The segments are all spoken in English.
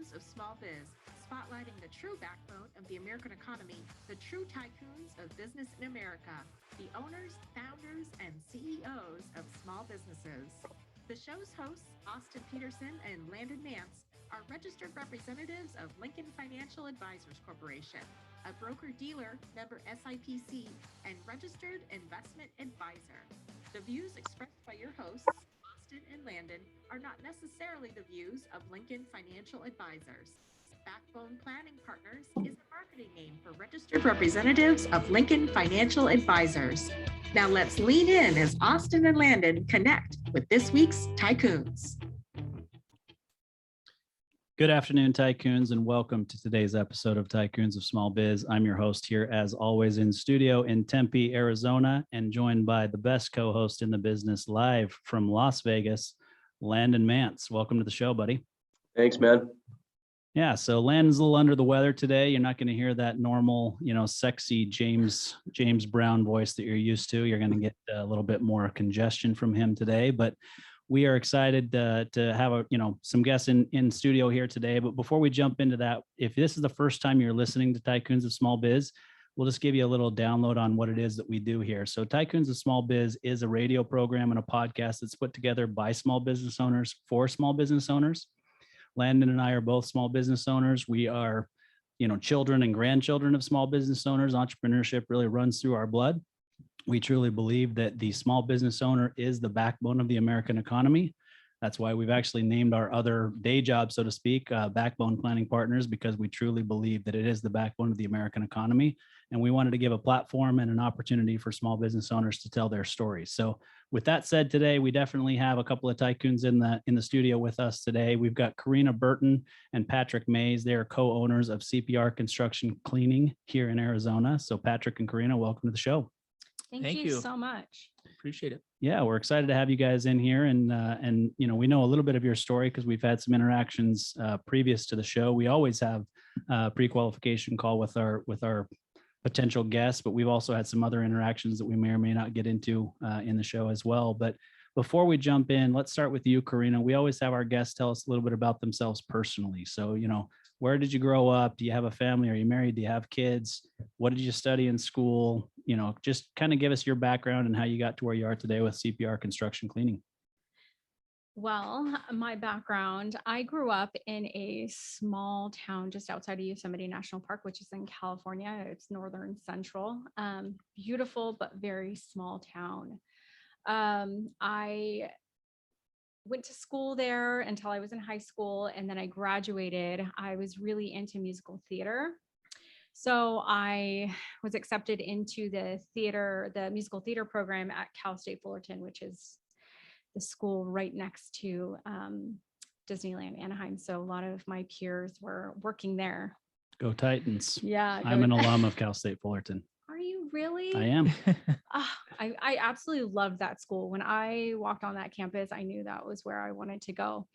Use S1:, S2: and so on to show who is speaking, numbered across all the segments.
S1: Tycoons of Small Biz, spotlighting the true backbone of the American economy, the true tycoons of business in America, the owners, founders, and CEOs of small businesses. The show's hosts, Austin Peterson and Landon Mance, are registered representatives of Lincoln Financial Advisors Corporation, a broker-dealer, member SIPC, and registered investment advisor. The views expressed by your hosts, Austin and Landon, are not necessarily the views of Lincoln Financial Advisors. Backbone Planning Partners is a marketing name for registered representatives of Lincoln Financial Advisors. Now let's lean in as Austin and Landon connect with this week's Tycoons.
S2: Good afternoon, Tycoons, and welcome to today's episode of Tycoons of Small Biz. I'm your host here, as always, in studio in Tempe, Arizona, and joined by the best co-host in the business live from Las Vegas, Landon Mance. Welcome to the show, buddy.
S3: Thanks, man.
S2: Yeah, so Landon's a little under the weather today. You're not going to hear that normal, sexy James Brown voice that you're used to. You're going to get a little bit more congestion from him today, but we are excited to have some guests in studio here today. But before we jump into that, if this is the first time you're listening to Tycoons of Small Biz, we'll just give you a little download on what it is that we do here. So Tycoons of Small Biz is a radio program and a podcast that's put together by small business owners for small business owners. Landon and I are both small business owners. We are, children and grandchildren of small business owners. Entrepreneurship really runs through our blood. We truly believe that the small business owner is the backbone of the American economy. That's why we've actually named our other day job, so to speak, Backbone Planning Partners, because we truly believe that it is the backbone of the American economy. And we wanted to give a platform and an opportunity for small business owners to tell their stories. So with that said, today, we definitely have a couple of tycoons in the studio with us today. We've got Corina, Burton, and Patrick Meaz. They are co-owners of CPR Construction Cleaning here in Arizona. So Patrick and Corina, welcome to the show.
S4: Thank you so much.
S3: Appreciate it.
S2: Yeah, we're excited to have you guys in here, and we know a little bit of your story because we've had some interactions previous to the show. We always have a pre-qualification call with our potential guests, but we've also had some other interactions that we may or may not get into in the show as well. But before we jump in, let's start with you, Corina. We always have our guests tell us a little bit about themselves personally. So, where did you grow up? Do you have a family? Are you married? Do you have kids? What did you study in school? Just kind of give us your background and how you got to where you are today with CPR Construction Cleaning.
S4: Well, my background, I grew up in a small town just outside of Yosemite National Park, which is in California. It's northern central, beautiful, but very small town. I went to school there until I was in high school, and then I graduated. I was really into musical theater. So I was accepted into the musical theater program at Cal State Fullerton, which is the school right next to Disneyland Anaheim. So a lot of my peers were working there.
S2: Go Titans.
S4: Yeah.
S2: I'm an alum of Cal State Fullerton.
S4: Are you really?
S2: I am.
S4: I absolutely loved that school. When I walked on that campus, I knew that was where I wanted to go.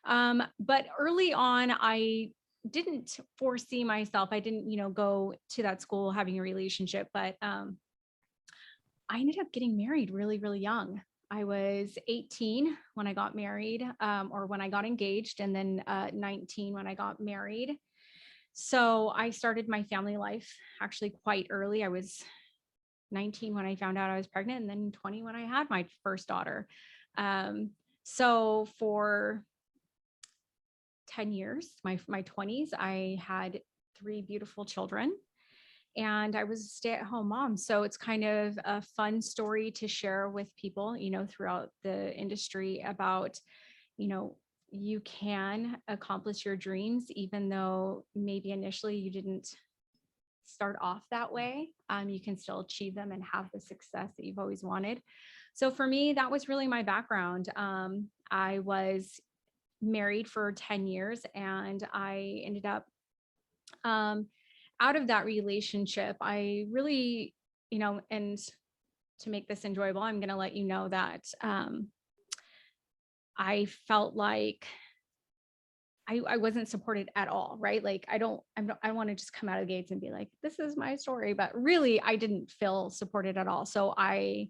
S4: But early on, I didn't foresee myself. I didn't, go to that school having a relationship, but I ended up getting married really, really young. I was 18 when I got married, or when I got engaged, and then 19 when I got married. So I started my family life actually quite early. I was 19 when I found out I was pregnant, and then 20 when I had my first daughter. So for 10 years, my 20s, I had 3 beautiful children, and I was a stay-at-home mom. So it's kind of a fun story to share with people, throughout the industry about, you can accomplish your dreams, even though maybe initially you didn't start off that way. You can still achieve them and have the success that you've always wanted. So for me, that was really my background. I was married for 10 years, and I ended up out of that relationship. I really, and to make this enjoyable, I'm going to let you know that I felt like I wasn't supported at all, right? Like I don't want to just come out of the gates and be like, this is my story, but really I didn't feel supported at all. So I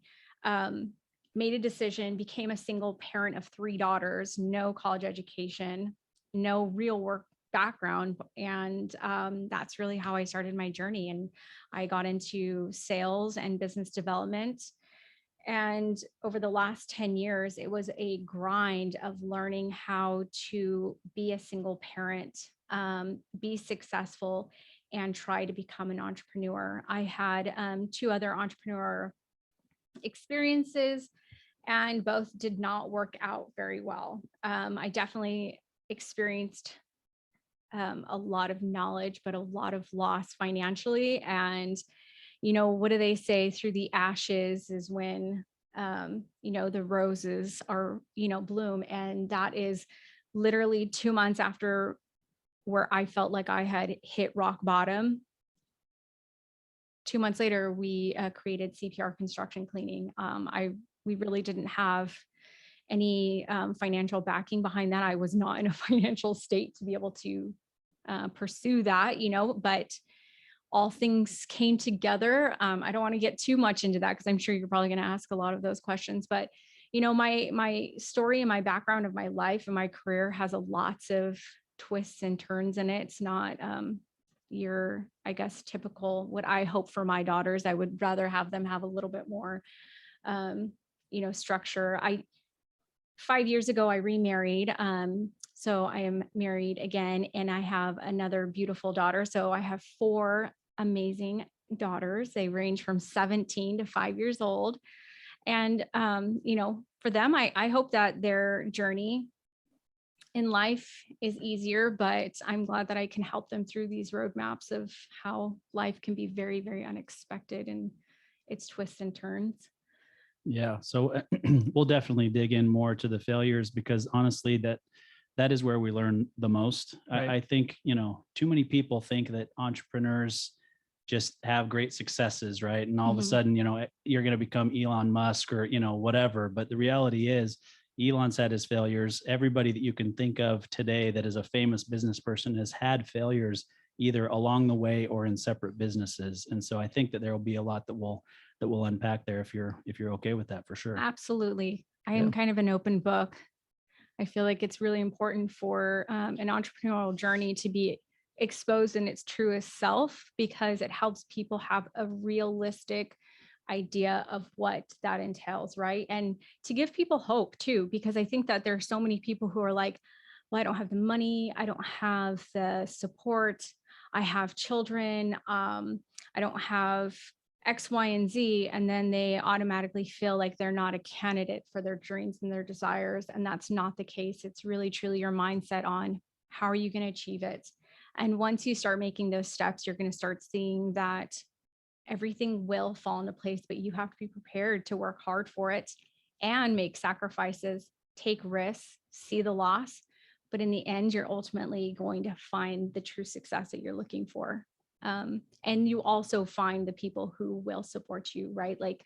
S4: made a decision, became a single parent of 3 daughters, no college education, no real work background. And that's really how I started my journey. And I got into sales and business development. And over the last 10 years, it was a grind of learning how to be a single parent, be successful, and try to become an entrepreneur. I had 2 other entrepreneur experiences, and both did not work out very well. I definitely experienced a lot of knowledge, but a lot of loss financially. And, what do they say? Through the ashes is when, the roses are, bloom. And that is literally 2 months after where I felt like I had hit rock bottom. 2 months later, we created CPR Construction Cleaning. We really didn't have any financial backing behind that. I was not in a financial state to be able to pursue that, but all things came together. I don't want to get too much into that because I'm sure you're probably going to ask a lot of those questions, but my story and my background of my life and my career has lots of twists and turns in it. It's not your, I guess, typical what I hope for my daughters. I would rather have them have a little bit more, structure. 5 years ago, I remarried. So I am married again, and I have another beautiful daughter. So I have 4 amazing daughters. They range from 17 to 5 years old. And, for them, I hope that their journey in life is easier, but I'm glad that I can help them through these roadmaps of how life can be very, very unexpected and its twists and turns.
S2: Yeah. So we'll definitely dig in more to the failures, because honestly, that is where we learn the most. Right. I think, too many people think that entrepreneurs just have great successes, right? And all of a sudden, you're going to become Elon Musk or, whatever. But the reality is, Elon's had his failures. Everybody that you can think of today that is a famous business person has had failures either along the way or in separate businesses. And so I think that there will be a lot that we'll unpack there if you're okay with that, for sure.
S4: Absolutely. I am kind of an open book. I feel like it's really important for an entrepreneurial journey to be exposed in its truest self, because it helps people have a realistic idea of what that entails, right? And to give people hope too, because I think that there are so many people who are like, well, I don't have the money, I don't have the support, I have children, I don't have X, Y, and Z, and then they automatically feel like they're not a candidate for their dreams and their desires. And that's not the case. It's really, truly your mindset on how are you going to achieve it. And once you start making those steps, you're going to start seeing that everything will fall into place, but you have to be prepared to work hard for it and make sacrifices, take risks, see the loss. But in the end, you're ultimately going to find the true success that you're looking for. And you also find the people who will support you, right? Like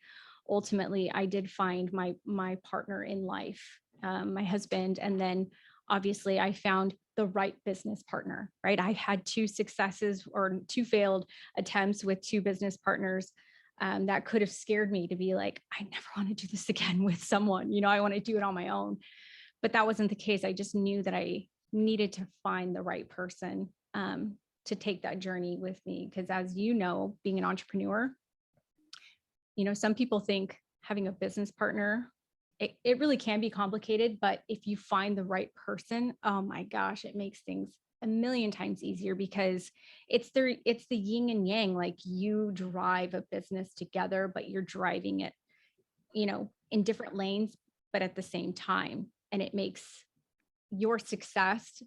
S4: ultimately, I did find my partner in life, my husband, and then obviously I found the right business partner, right? I had 2 successes or 2 failed attempts with 2 business partners that could have scared me to be like, I never want to do this again with someone, I want to do it on my own. But that wasn't the case. I just knew that I needed to find the right person to take that journey with me. Because as you know, being an entrepreneur, some people think having a business partner, it really can be complicated, but if you find the right person, oh my gosh, it makes things a million times easier, because it's the yin and yang. Like you drive a business together, but you're driving it, in different lanes, but at the same time. And it makes your success,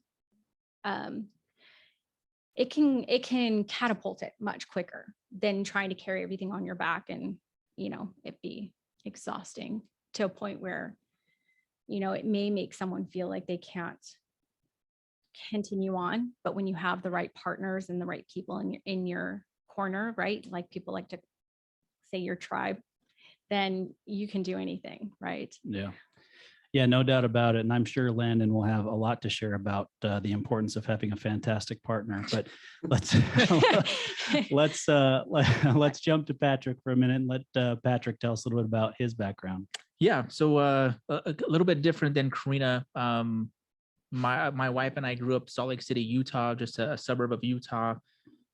S4: it can catapult it much quicker than trying to carry everything on your back and, it be exhausting to a point where, it may make someone feel like they can't continue on. But when you have the right partners and the right people in your corner, right? Like people like to say your tribe, then you can do anything, right?
S2: Yeah. Yeah, no doubt about it. And I'm sure Landon will have a lot to share about the importance of having a fantastic partner. But let's jump to Patrick for a minute and let Patrick tell us a little bit about his background.
S3: Yeah, so a little bit different than Corina. My wife and I grew up Salt Lake City, Utah, just a suburb of Utah.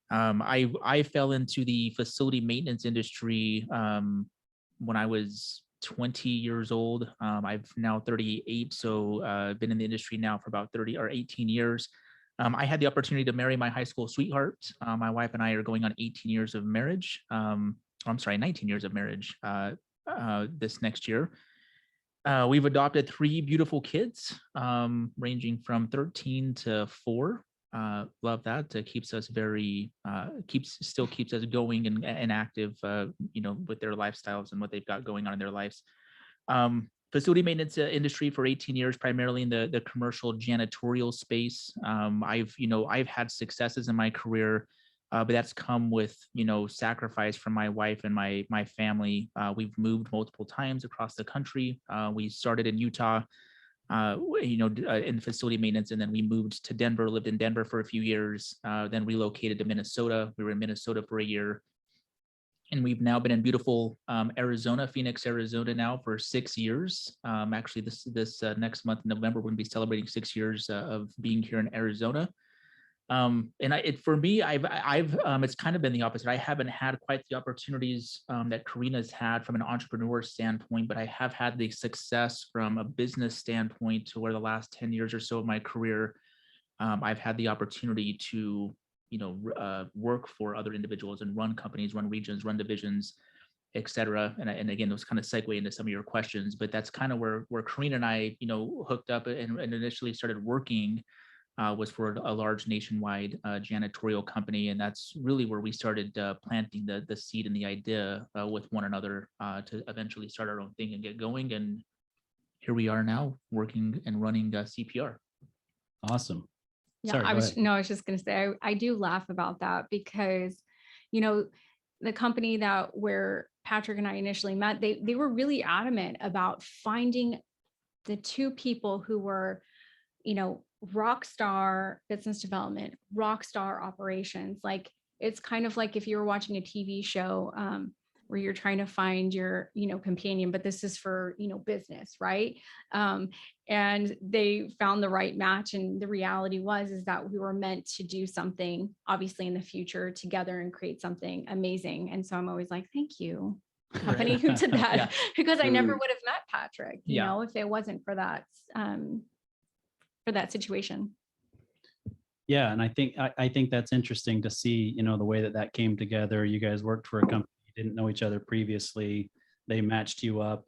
S3: I fell into the facility maintenance industry when I was 20 years old. I've now 38, so I've been in the industry now for about 30 or 18 years. I had the opportunity to marry my high school sweetheart. My wife and I are going on 18 years of marriage. I'm sorry, 19 years of marriage this next year. We've adopted 3 beautiful kids, ranging from 13 to 4. Love that. It keeps us still keeps us going and active, with their lifestyles and what they've got going on in their lives. Facility maintenance industry for 18 years, primarily in the commercial janitorial space. I've had successes in my career, but that's come with, sacrifice from my wife and my family. We've moved multiple times across the country. We started in Utah, in facility maintenance, and then we moved to Denver, lived in Denver for a few years, then relocated to Minnesota. We were in Minnesota for a year. And we've now been in beautiful Phoenix, Arizona now for 6 years. Actually, this next month, in November, we're going to be celebrating 6 years of being here in Arizona. For me, it's kind of been the opposite. I haven't had quite the opportunities that Corina's had from an entrepreneur standpoint, but I have had the success from a business standpoint to where the last 10 years or so of my career, I've had the opportunity to work for other individuals and run companies, run regions, run divisions, et cetera. And again, those kind of segue into some of your questions, but that's kind of where Corina and I, hooked up and initially started working, was for a large nationwide janitorial company. And that's really where we started planting the seed and the idea with one another to eventually start our own thing and get going. And here we are now working and running CPR.
S2: Awesome.
S4: Yeah,
S2: Sorry,
S4: I was just going to say, I do laugh about that because, the company where Patrick and I initially met, they were really adamant about finding the 2 people who were, rock star business development, rock star operations. Like, it's kind of like if you were watching a TV show where you're trying to find your, companion, but this is for, business, right? And they found the right match. And the reality is that we were meant to do something, obviously, in the future together and create something amazing. And so I'm always like, thank you, company who did that,
S3: Yeah.
S4: because I never would have met Patrick, if it wasn't for that situation.
S2: Yeah. And I think that's interesting to see, the way that came together. You guys worked for a company, you didn't know each other previously. They matched you up,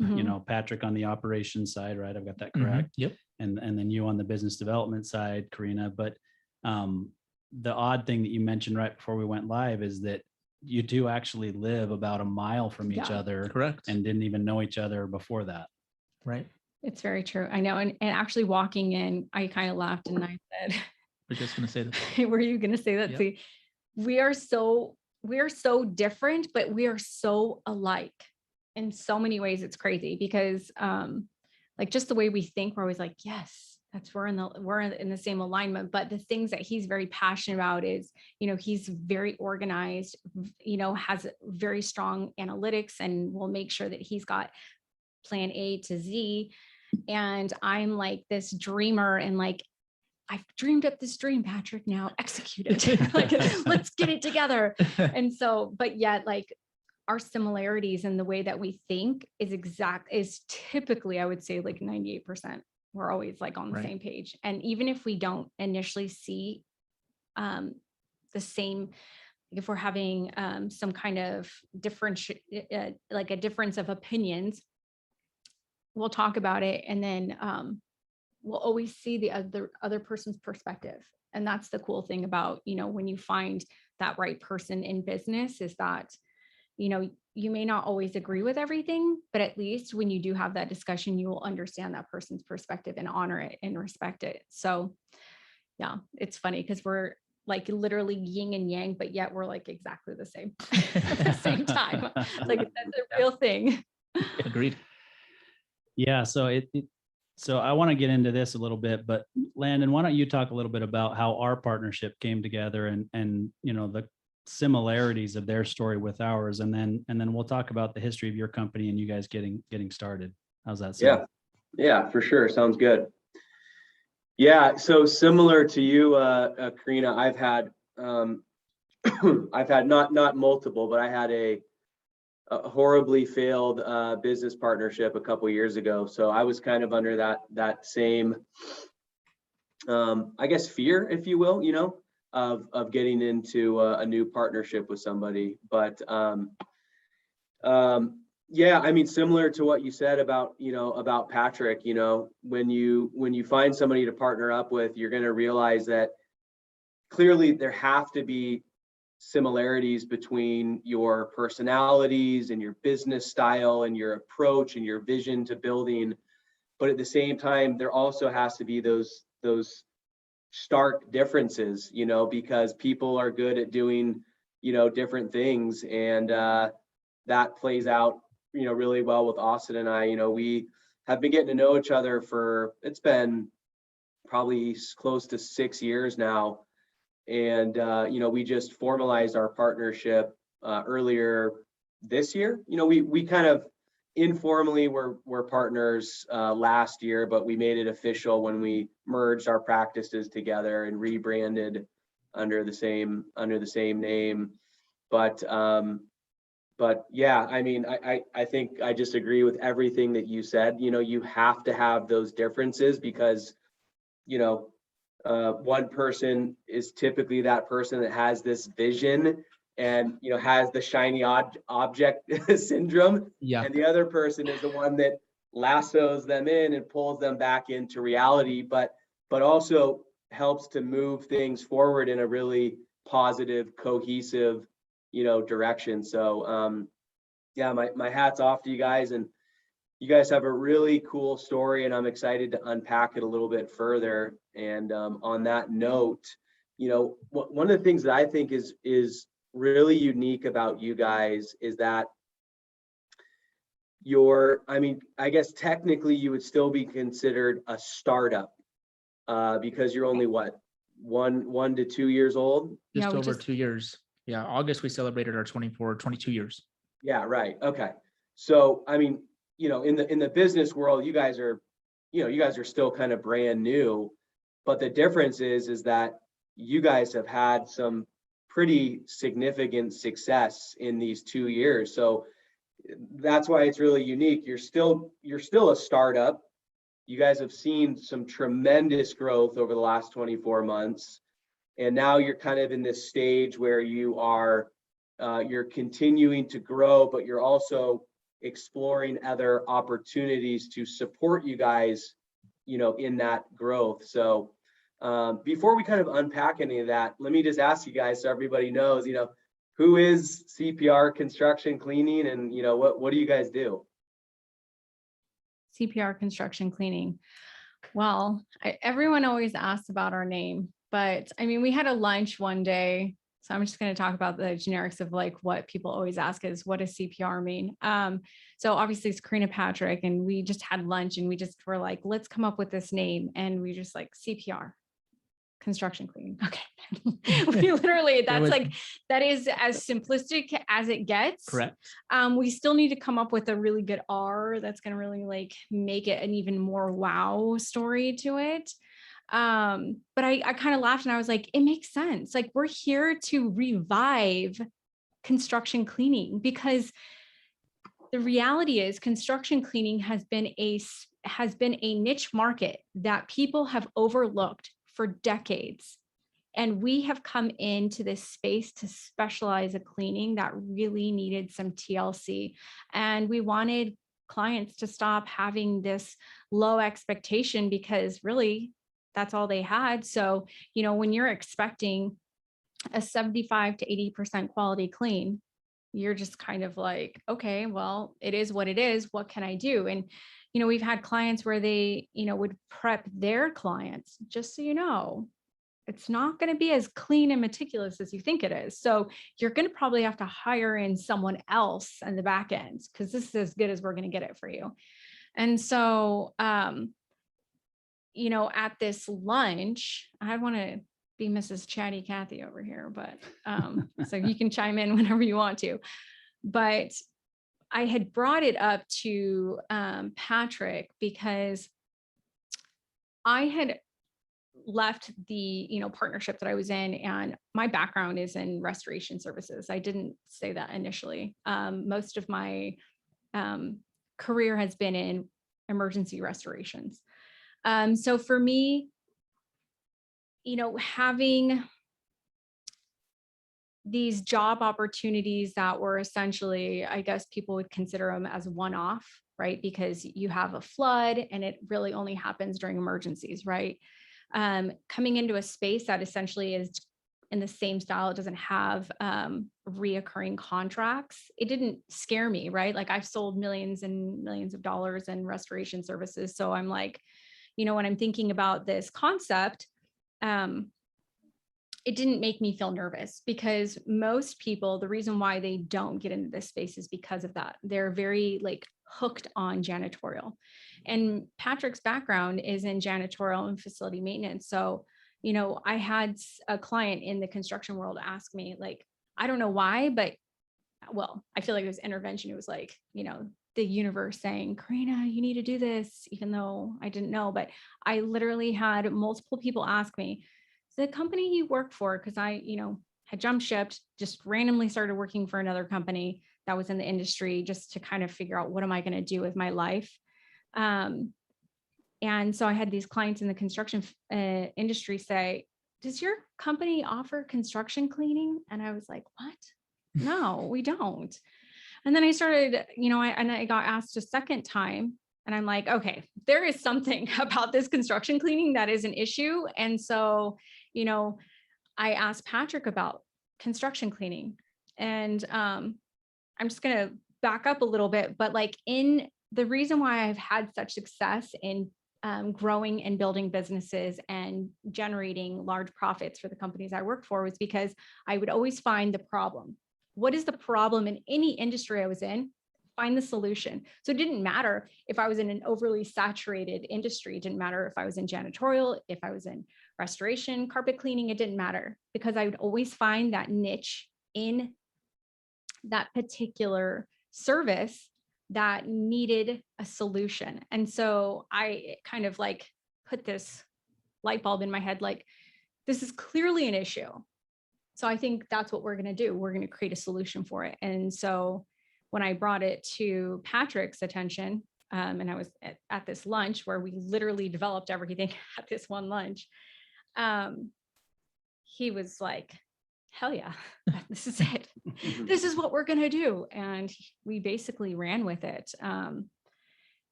S2: Patrick on the operations side, right? I've got that correct.
S3: Yep.
S2: And then you on the business development side, Corina. But the odd thing that you mentioned right before we went live is that you do actually live about a mile from each other.
S3: Correct.
S2: And didn't even know each other before that.
S3: Right.
S4: It's very true. I know. And actually walking in, I kind of laughed and I said,
S3: we're just going to say that.
S4: Were you going to say that? Yep. See, we are so different, but we are so alike in so many ways. It's crazy because just the way we think, we're always like, yes, we're in the same alignment. But the things that he's very passionate about is, he's very organized, has very strong analytics, and will make sure that he's got plan A to Z. And I'm like this dreamer, and like, I've dreamed up this dream, Patrick, now execute it. Like, let's get it together. And so, but yet, like, our similarities in the way that we think is typically, I would say, like 98%. We're always like on the same page. And even if we don't initially see the same, if we're having some kind of different, like a difference of opinions, we'll talk about it. And then we'll always see the other person's perspective. And that's the cool thing about, when you find that right person in business, is that, you may not always agree with everything, but at least when you do have that discussion, you will understand that person's perspective and honor it and respect it. So yeah, it's funny because we're like literally yin and yang, but yet we're like exactly the same at the same time. Like, that's a real thing.
S3: Agreed.
S2: Yeah. So so I want to get into this a little bit, but Landon, why don't you talk a little bit about how our partnership came together and the similarities of their story with ours, and then we'll talk about the history of your company and you guys getting started. How's that sound?
S5: Yeah, for sure. Sounds good. Yeah, so similar to you, Corina, I've had I've had not multiple, but I had a horribly failed business partnership a couple years ago. So I was kind of under that same I guess fear, if you will, of getting into a new partnership with somebody. But yeah, I mean, similar to what you said about, about Patrick, when you find somebody to partner up with, you're going to realize that clearly there have to be similarities between your personalities and your business style and your approach and your vision to building. But at the same time, there also has to be those stark differences, because people are good at doing, different things. And that plays out, really well with Austin and I. We have been getting to know each other it's been probably close to 6 years now. And, we just formalized our partnership earlier this year. We kind of informally were partners last year, but we made it official when we merged our practices together and rebranded under the same name. But yeah, I mean, I think I just agree with everything that you said. You have to have those differences because, one person is typically that person that has this vision and, has the shiny object syndrome.
S3: Yeah.
S5: And the other person is the one that lassos them in and pulls them back into reality, but also helps to move things forward in a really positive, cohesive, direction. So, yeah, my hat's off to you guys, and you guys have a really cool story, and I'm excited to unpack it a little bit further. And on that note, one of the things that I think is really unique about you guys is that I guess technically you would still be considered a startup because you're only what, 1 to 2 years old?
S3: Just over 2 years. Yeah, August we celebrated our 22 years.
S5: Yeah, right. Okay. So, I mean, in the business world, you guys are still kind of brand new, but the difference is that you guys have had some pretty significant success in these 2 years. So that's why it's really unique. You're still a startup. You guys have seen some tremendous growth over the last 24 months. And now you're kind of in this stage where you're continuing to grow, but you're also exploring other opportunities to support you guys, in that growth. So before we kind of unpack any of that, let me just ask you guys so everybody knows, who is CPR Construction Cleaning, and what do you guys do?
S4: CPR Construction Cleaning. Well, everyone always asks about our name, but I mean, we had a lunch one day. So I'm just going to talk about the generics of like what people always ask is, what does CPR mean? So obviously it's Corina Patrick, and we just had lunch and we just were like, let's come up with this name. And we just like CPR Construction Cleaning. Okay. We literally, that is as simplistic as it gets.
S3: Correct.
S4: We still need to come up with a really good R that's going to really like make it an even more wow story to it. But I kind of laughed and I was like, it makes sense. Like, we're here to revive construction cleaning, because the reality is construction cleaning has been a niche market that people have overlooked for decades. And we have come into this space to specialize a cleaning that really needed some TLC. And we wanted clients to stop having this low expectation, because really that's all they had. So, when you're expecting a 75 to 80% quality clean, you're just kind of like, okay, well, it is what it is. What can I do? And, we've had clients where they, would prep their clients, just so you know, it's not going to be as clean and meticulous as you think it is. So you're going to probably have to hire in someone else on the back end, because this is as good as we're going to get it for you. And so, at this lunch, I want to be Mrs. Chatty Cathy over here, but so you can chime in whenever you want to. But I had brought it up to Patrick because I had left the, partnership that I was in, and my background is in restoration services. I didn't say that initially. Most of my career has been in emergency restorations. So for me, having these job opportunities that were essentially, I guess people would consider them as one-off, right? Because you have a flood and it really only happens during emergencies, right? Coming into a space that essentially is in the same style, it doesn't have reoccurring contracts. It didn't scare me, right? Like I've sold millions and millions of dollars in restoration services. So I'm like, when I'm thinking about this concept, it didn't make me feel nervous, because most people, the reason why they don't get into this space is because of that. They're very hooked on janitorial, and Patrick's background is in janitorial and facility maintenance. So, I had a client in the construction world ask me, I don't know why, but I feel like it was intervention. It was the universe saying, Corina, you need to do this, even though I didn't know. But I literally had multiple people ask me, the company you work for, because I, had jumped shipped, just randomly started working for another company that was in the industry, just to kind of figure out what am I going to do with my life. And so I had these clients in the construction industry say, does your company offer construction cleaning? And I was like, what? No, we don't. And then I started, I got asked a second time, and I'm like, okay, there is something about this construction cleaning that is an issue. And so, I asked Patrick about construction cleaning, and I'm just going to back up a little bit, but in the reason why I've had such success in growing and building businesses and generating large profits for the companies I work for was because I would always find the problem. What is the problem in any industry I was in? Find the solution. So it didn't matter if I was in an overly saturated industry. It didn't matter if I was in janitorial, if I was in restoration, carpet cleaning, it didn't matter, because I would always find that niche in that particular service that needed a solution. And so I kind of put this light bulb in my head, this is clearly an issue. So I think that's what we're going to do. We're going to create a solution for it. And so when I brought it to Patrick's attention, and I was at this lunch where we literally developed everything at this one lunch, he was like, hell yeah, this is it. This is what we're going to do. And we basically ran with it. And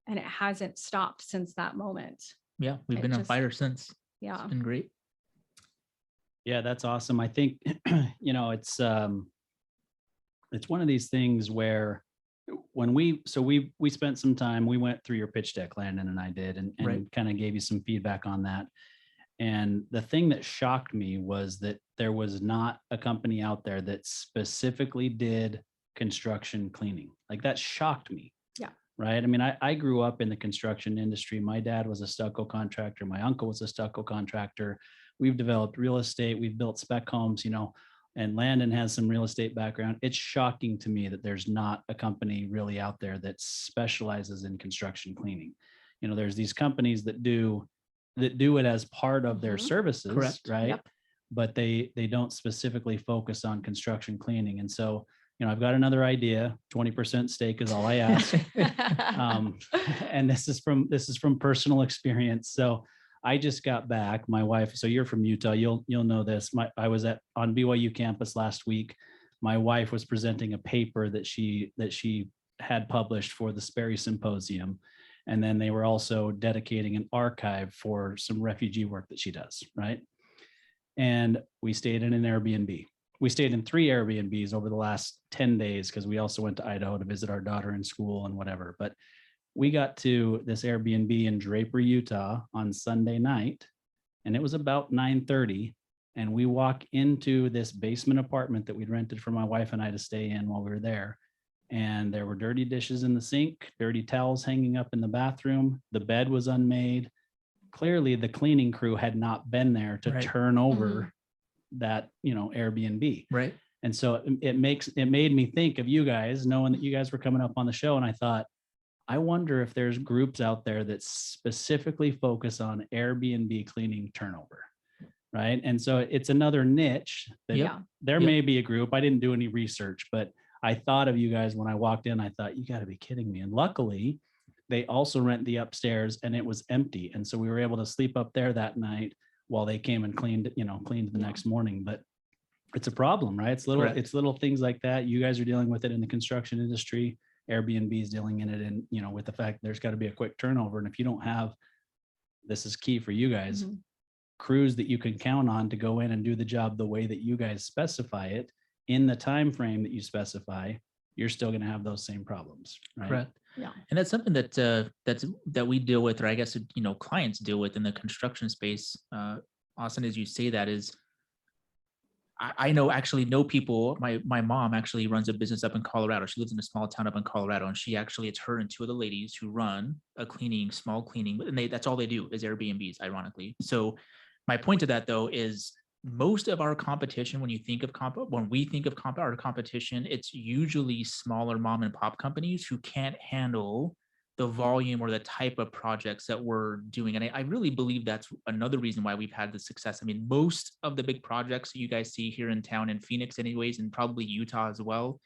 S4: it hasn't stopped since that moment.
S3: Yeah, we've been on fire since.
S4: Yeah.
S3: It's been great.
S2: Yeah, that's awesome. I think, it's one of these things where when we spent some time, we went through your pitch deck, Landon and I did, and
S3: Right.
S2: kind of gave you some feedback on that. And the thing that shocked me was that there was not a company out there that specifically did construction cleaning. That shocked me.
S4: Yeah.
S2: Right. I mean, I grew up in the construction industry. My dad was a stucco contractor. My uncle was a stucco contractor. We've developed real estate. We've built spec homes, and Landon has some real estate background. It's shocking to me that there's not a company really out there that specializes in construction cleaning. There's these companies that do it as part of their services.
S3: Correct.
S2: Right.
S4: Yep.
S2: But they don't specifically focus on construction cleaning. And so, I've got another idea. 20% stake is all I ask. And this is from personal experience. So I just got back. My wife, so you're from Utah, you'll know this. I was on BYU campus last week. My wife was presenting a paper that she had published for the Sperry Symposium. And then they were also dedicating an archive for some refugee work that she does, right? And we stayed in an Airbnb. We stayed in 3 Airbnbs over the last 10 days because we also went to Idaho to visit our daughter in school and whatever. But we got to this Airbnb in Draper, Utah on Sunday night, and it was about 9:30. And we walk into this basement apartment that we'd rented for my wife and I to stay in while we were there. And there were dirty dishes in the sink, dirty towels hanging up in the bathroom. The bed was unmade. Clearly, the cleaning crew had not been there to turn over that, Airbnb.
S3: Right.
S2: And so it made me think of you guys, knowing that you guys were coming up on the show. And I thought, I wonder if there's groups out there that specifically focus on Airbnb cleaning turnover. Right. And so it's another niche that
S3: Yep.
S4: Yeah.
S2: there
S3: Yep.
S2: may be a group. I didn't do any research, but I thought of you guys when I walked in. I thought, you got to be kidding me. And luckily, they also rent the upstairs and it was empty. And so we were able to sleep up there that night while they came and cleaned the
S4: Yeah.
S2: next morning. But it's a problem, right?
S3: Correct.
S2: It's little things like that. You guys are dealing with it in the construction industry. Airbnb is dealing in it in, with the fact there's got to be a quick turnover. And if you don't have, this is key for you guys,
S4: Mhm.
S2: crews that you can count on to go in and do the job the way that you guys specify it in the time frame that you specify, you're still going to have those same problems, right?
S3: Correct.
S4: Yeah.
S3: And that's something that that we deal with, or I guess clients deal with in the construction space. Austin, as you say that, is I know people. My mom actually runs a business up in Colorado. She lives in a small town up in Colorado, and it's her and two of the ladies who run a small cleaning, and that's all they do is Airbnbs, ironically. So my point to that though is most of our competition, when we think of our competition, it's usually smaller mom and pop companies who can't handle the volume or the type of projects that we're doing. And I really believe that's another reason why we've had the success. I mean, most of the big projects that you guys see here in town, in Phoenix anyways, and probably Utah as well,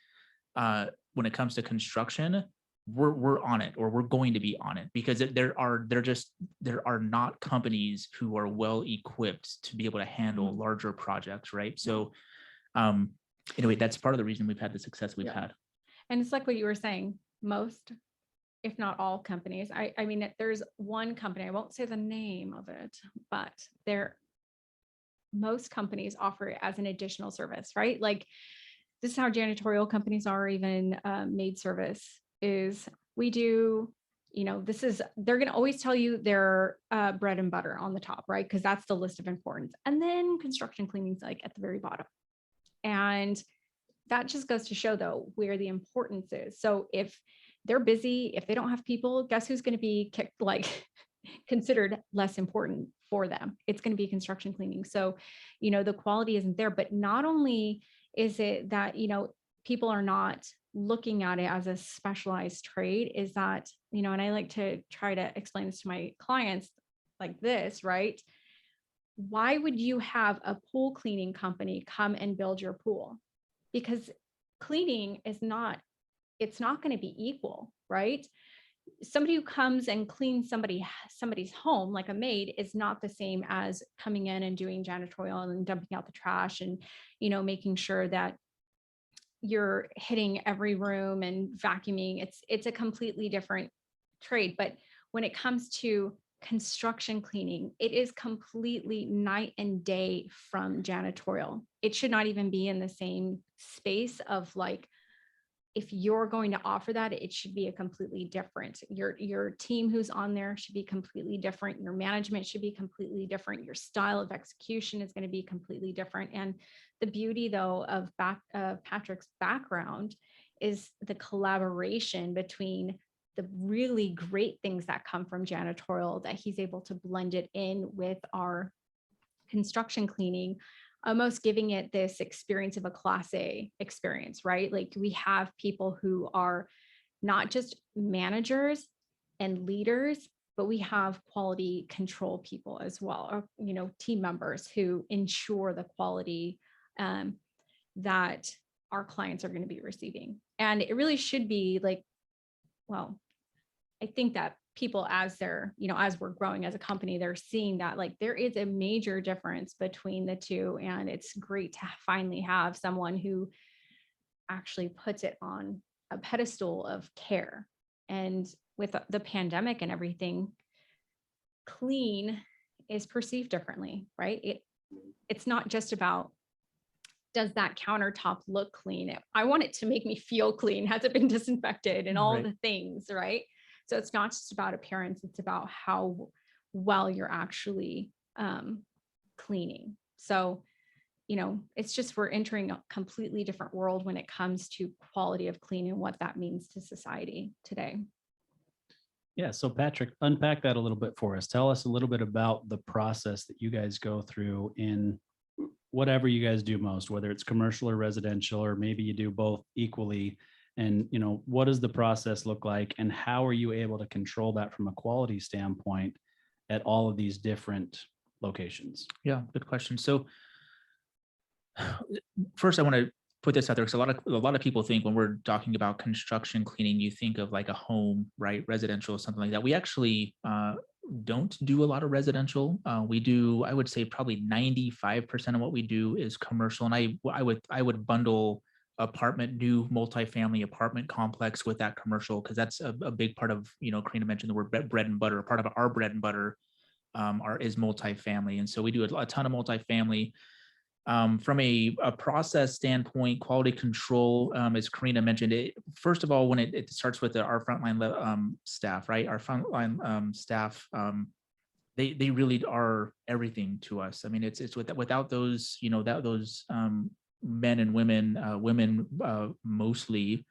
S3: when it comes to construction, we're on it, or we're going to be on it, because there are not companies who are well equipped to be able to handle larger projects, right? So anyway, that's part of the reason we've had the success we've had.
S4: And it's like what you were saying, most, if not all companies, I mean, there's one company, I won't say the name of it, but most companies offer it as an additional service, right? Like this is how janitorial companies are, even maid service is, we do, they're going to always tell you their bread and butter on the top, right? Because that's the list of importance. And then construction cleaning's like at the very bottom. And that just goes to show though, where the importance is. So if they're busy, if they don't have people, guess who's going to be considered less important for them? It's going to be construction cleaning. So, the quality isn't there, but not only is it that, people are not looking at it as a specialized trade, is that, and I like to try to explain this to my clients like this, right? Why would you have a pool cleaning company come and build your pool? Because cleaning is not, it's not going to be equal, right? Somebody who comes and cleans somebody's home, like a maid, is not the same as coming in and doing janitorial and dumping out the trash and, making sure that you're hitting every room and vacuuming. It's a completely different trade. But when it comes to construction cleaning, it is completely night and day from janitorial. It should not even be in the same space of like, if you're going to offer that, it should be a completely different. Your team who's on there should be completely different. Your management should be completely different. Your style of execution is going to be completely different. And the beauty though of Patrick's background is the collaboration between the really great things that come from janitorial, that he's able to blend it in with our construction cleaning, almost giving it this experience of a class A experience, right? Like we have people who are not just managers and leaders, but we have quality control people as well, or, team members who ensure the quality that our clients are going to be receiving. And it really should be like, well, I think that people, as they're, as we're growing as a company, they're seeing that like there is a major difference between the two. And it's great to finally have someone who actually puts it on a pedestal of care. And with the pandemic and everything, clean is perceived differently, right? It's not just about, does that countertop look clean? I want it to make me feel clean. Has it been disinfected and all
S2: Right.
S4: the things, right? So it's not just about appearance, it's about how well you're actually cleaning. So, it's just, we're entering a completely different world when it comes to quality of clean and what that means to society today.
S2: Yeah. So Patrick, unpack that a little bit for us. Tell us a little bit about the process that you guys go through in whatever you guys do most, whether it's commercial or residential, or maybe you do both equally. And, what does the process look like, and how are you able to control that from a quality standpoint at all of these different locations?
S3: Yeah, good question. So first I want to put this out there, because a lot of people think when we're talking about construction cleaning, you think of like a home, right? Residential, something like that. We actually don't do a lot of residential. We do, I would say probably 95% of what we do is commercial. And I would bundle new multifamily apartment complex with that commercial, because that's a big part of, Corina mentioned the word bread and butter. Part of our bread and butter is multifamily. And so we do a ton of multifamily. From a process standpoint, quality control, as Corina mentioned, first of all, when it starts with our frontline staff, right? Our frontline staff, they really are everything to us. I mean, it's without those, those men and women mostly,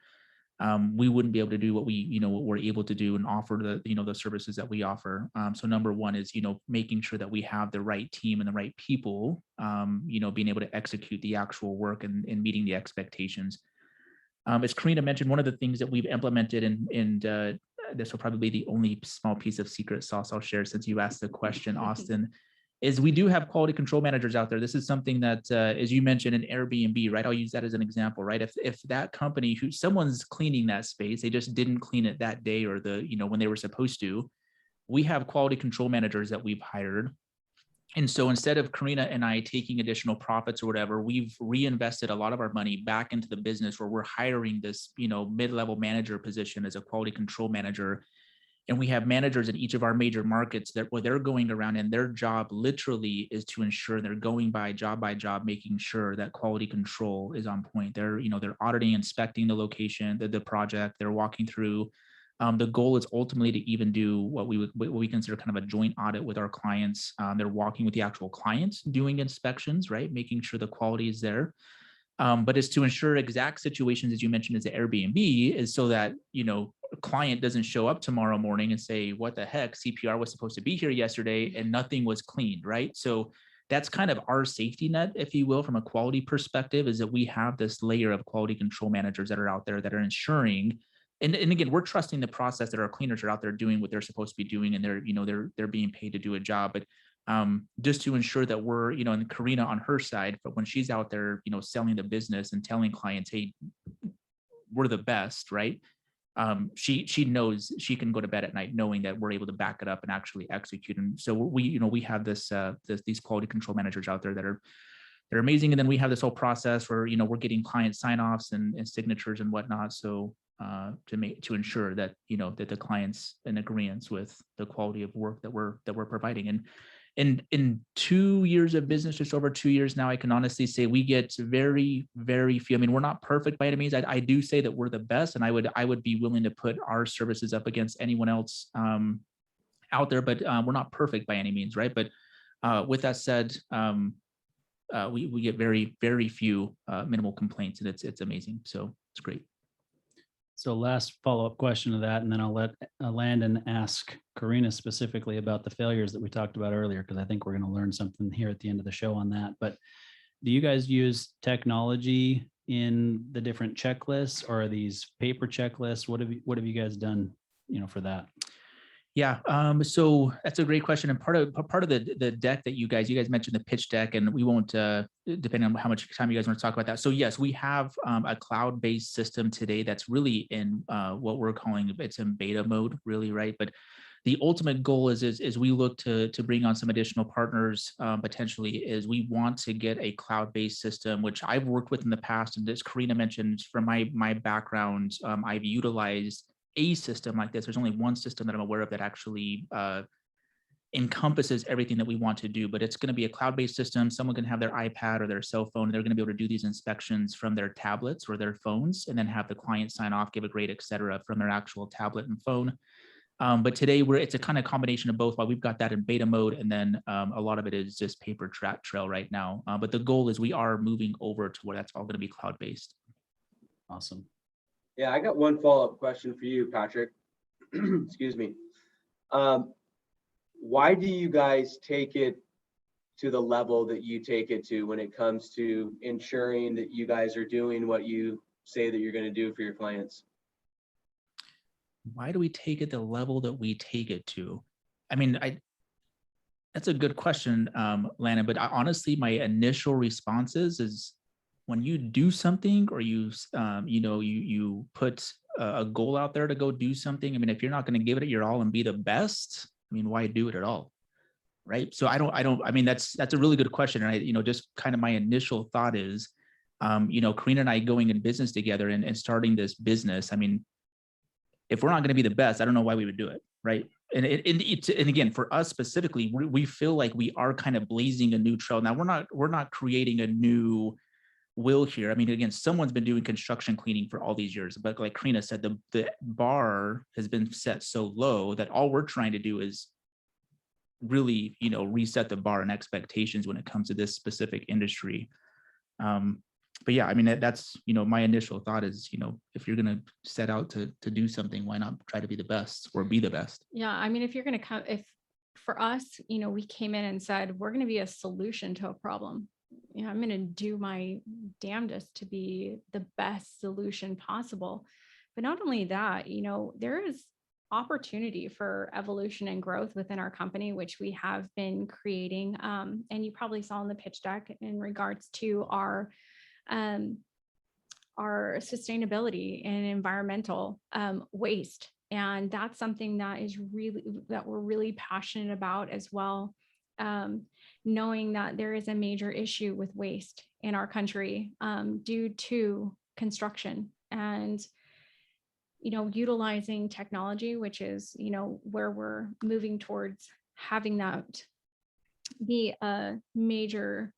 S3: we wouldn't be able to do what what we're able to do and offer the services that we offer. So number one is, making sure that we have the right team and the right people, being able to execute the actual work and meeting the expectations. As Corina mentioned, one of the things that we've implemented, and this will probably be the only small piece of secret sauce I'll share since you asked the question, Austin, is we do have quality control managers out there. This is something that, as you mentioned, an Airbnb, right? I'll use that as an example, right? If that company someone's cleaning that space, they just didn't clean it that day or when they were supposed to, we have quality control managers that we've hired. And so instead of Corina and I taking additional profits or whatever, we've reinvested a lot of our money back into the business, where we're hiring this, mid-level manager position as a quality control manager. And we have managers in each of our major markets where they're going around, and their job literally is to ensure they're going by job, making sure that quality control is on point. They're auditing, inspecting the location, the project, they're walking through. The goal is ultimately to even do what we consider kind of a joint audit with our clients. They're walking with the actual clients, doing inspections, right? Making sure the quality is there. But it's to ensure exact situations, as you mentioned, as the Airbnb, is so that, a client doesn't show up tomorrow morning and say, what the heck, CPR was supposed to be here yesterday and nothing was cleaned, right? So that's kind of our safety net, if you will, from a quality perspective, is that we have this layer of quality control managers that are out there that are ensuring, and again, we're trusting the process that our cleaners are out there doing what they're supposed to be doing, and they're being paid to do a job. But just to ensure that we're, and Corina on her side, but when she's out there, selling the business and telling clients, hey, we're the best, right? She knows she can go to bed at night knowing that we're able to back it up and actually execute. And so we have these quality control managers out there they're amazing. And then we have this whole process where, we're getting client sign-offs and signatures and whatnot. So to ensure that, that the client's in agreement with the quality of work that we're providing. And in 2 years of business, just over 2 years now, I can honestly say we get very, very few. I mean, we're not perfect by any means. I do say that we're the best, and I would be willing to put our services up against anyone else out there, but we're not perfect by any means, right? But with that said, we get very, very few minimal complaints, and it's amazing. So it's great.
S2: So last follow-up question to that, and then I'll let Landon ask Corina specifically about the failures that we talked about earlier, because I think we're going to learn something here at the end of the show on that. But do you guys use technology in the different checklists, or are these paper checklists? What have you guys done, for that?
S3: Yeah, so that's a great question. And part of the deck that you guys mentioned, the pitch deck, and we won't, depending on how much time you guys want to talk about that. So yes, we have a cloud-based system today that's really in what we're calling, it's in beta mode, really, right? But the ultimate goal is we look to bring on some additional partners potentially, is we want to get a cloud-based system, which I've worked with in the past. And as Corina mentioned, from my background, I've utilized a system like this. There's only one system that I'm aware of that actually encompasses everything that we want to do, but it's going to be a cloud-based system. Someone can have their iPad or their cell phone. They're going to be able to do these inspections from their tablets or their phones, and then have the client sign off, give a grade, et cetera, from their actual tablet and phone. But today it's a kind of combination of both. While we've got that in beta mode, and then a lot of it is just paper trail right now. But the goal is we are moving over to where that's all going to be cloud-based.
S2: Awesome.
S5: Yeah, I got one follow-up question for you, Patrick. Excuse me. Why do you guys take it to the level that you take it to when it comes to ensuring that you guys are doing what you say that you're going to do for your clients?
S3: Why do we take it the level that we take it to? I mean, that's a good question, Landon, but honestly, my initial responses is when you do something or you put a goal out there to go do something. I mean, if you're not going to give it your all and be the best, I mean, why do it at all? Right. So I mean, that's a really good question. And just kind of my initial thought is, Corina and I going in business together and starting this business. I mean, if we're not going to be the best, I don't know why we would do it. Right. And again, for us specifically, we feel like we are kind of blazing a new trail. Now we're not creating a new will here. I mean, again, someone's been doing construction cleaning for all these years, but like Corina said, the bar has been set so low that all we're trying to do is really, reset the bar and expectations when it comes to this specific industry. But yeah, I mean, that's, my initial thought is, if you're going to set out to do something, why not try to be the best or be the best?
S4: Yeah. I mean, if you're going to come, if for us, we came in and said, we're going to be a solution to a problem. I'm going to do my damnedest to be the best solution possible. But not only that, there is opportunity for evolution and growth within our company, which we have been creating. And you probably saw in the pitch deck in regards to our sustainability and environmental waste. And that's something that we're really passionate about as well. Knowing that there is a major issue with waste in our country due to construction and, utilizing technology, which is, where we're moving towards having that be a major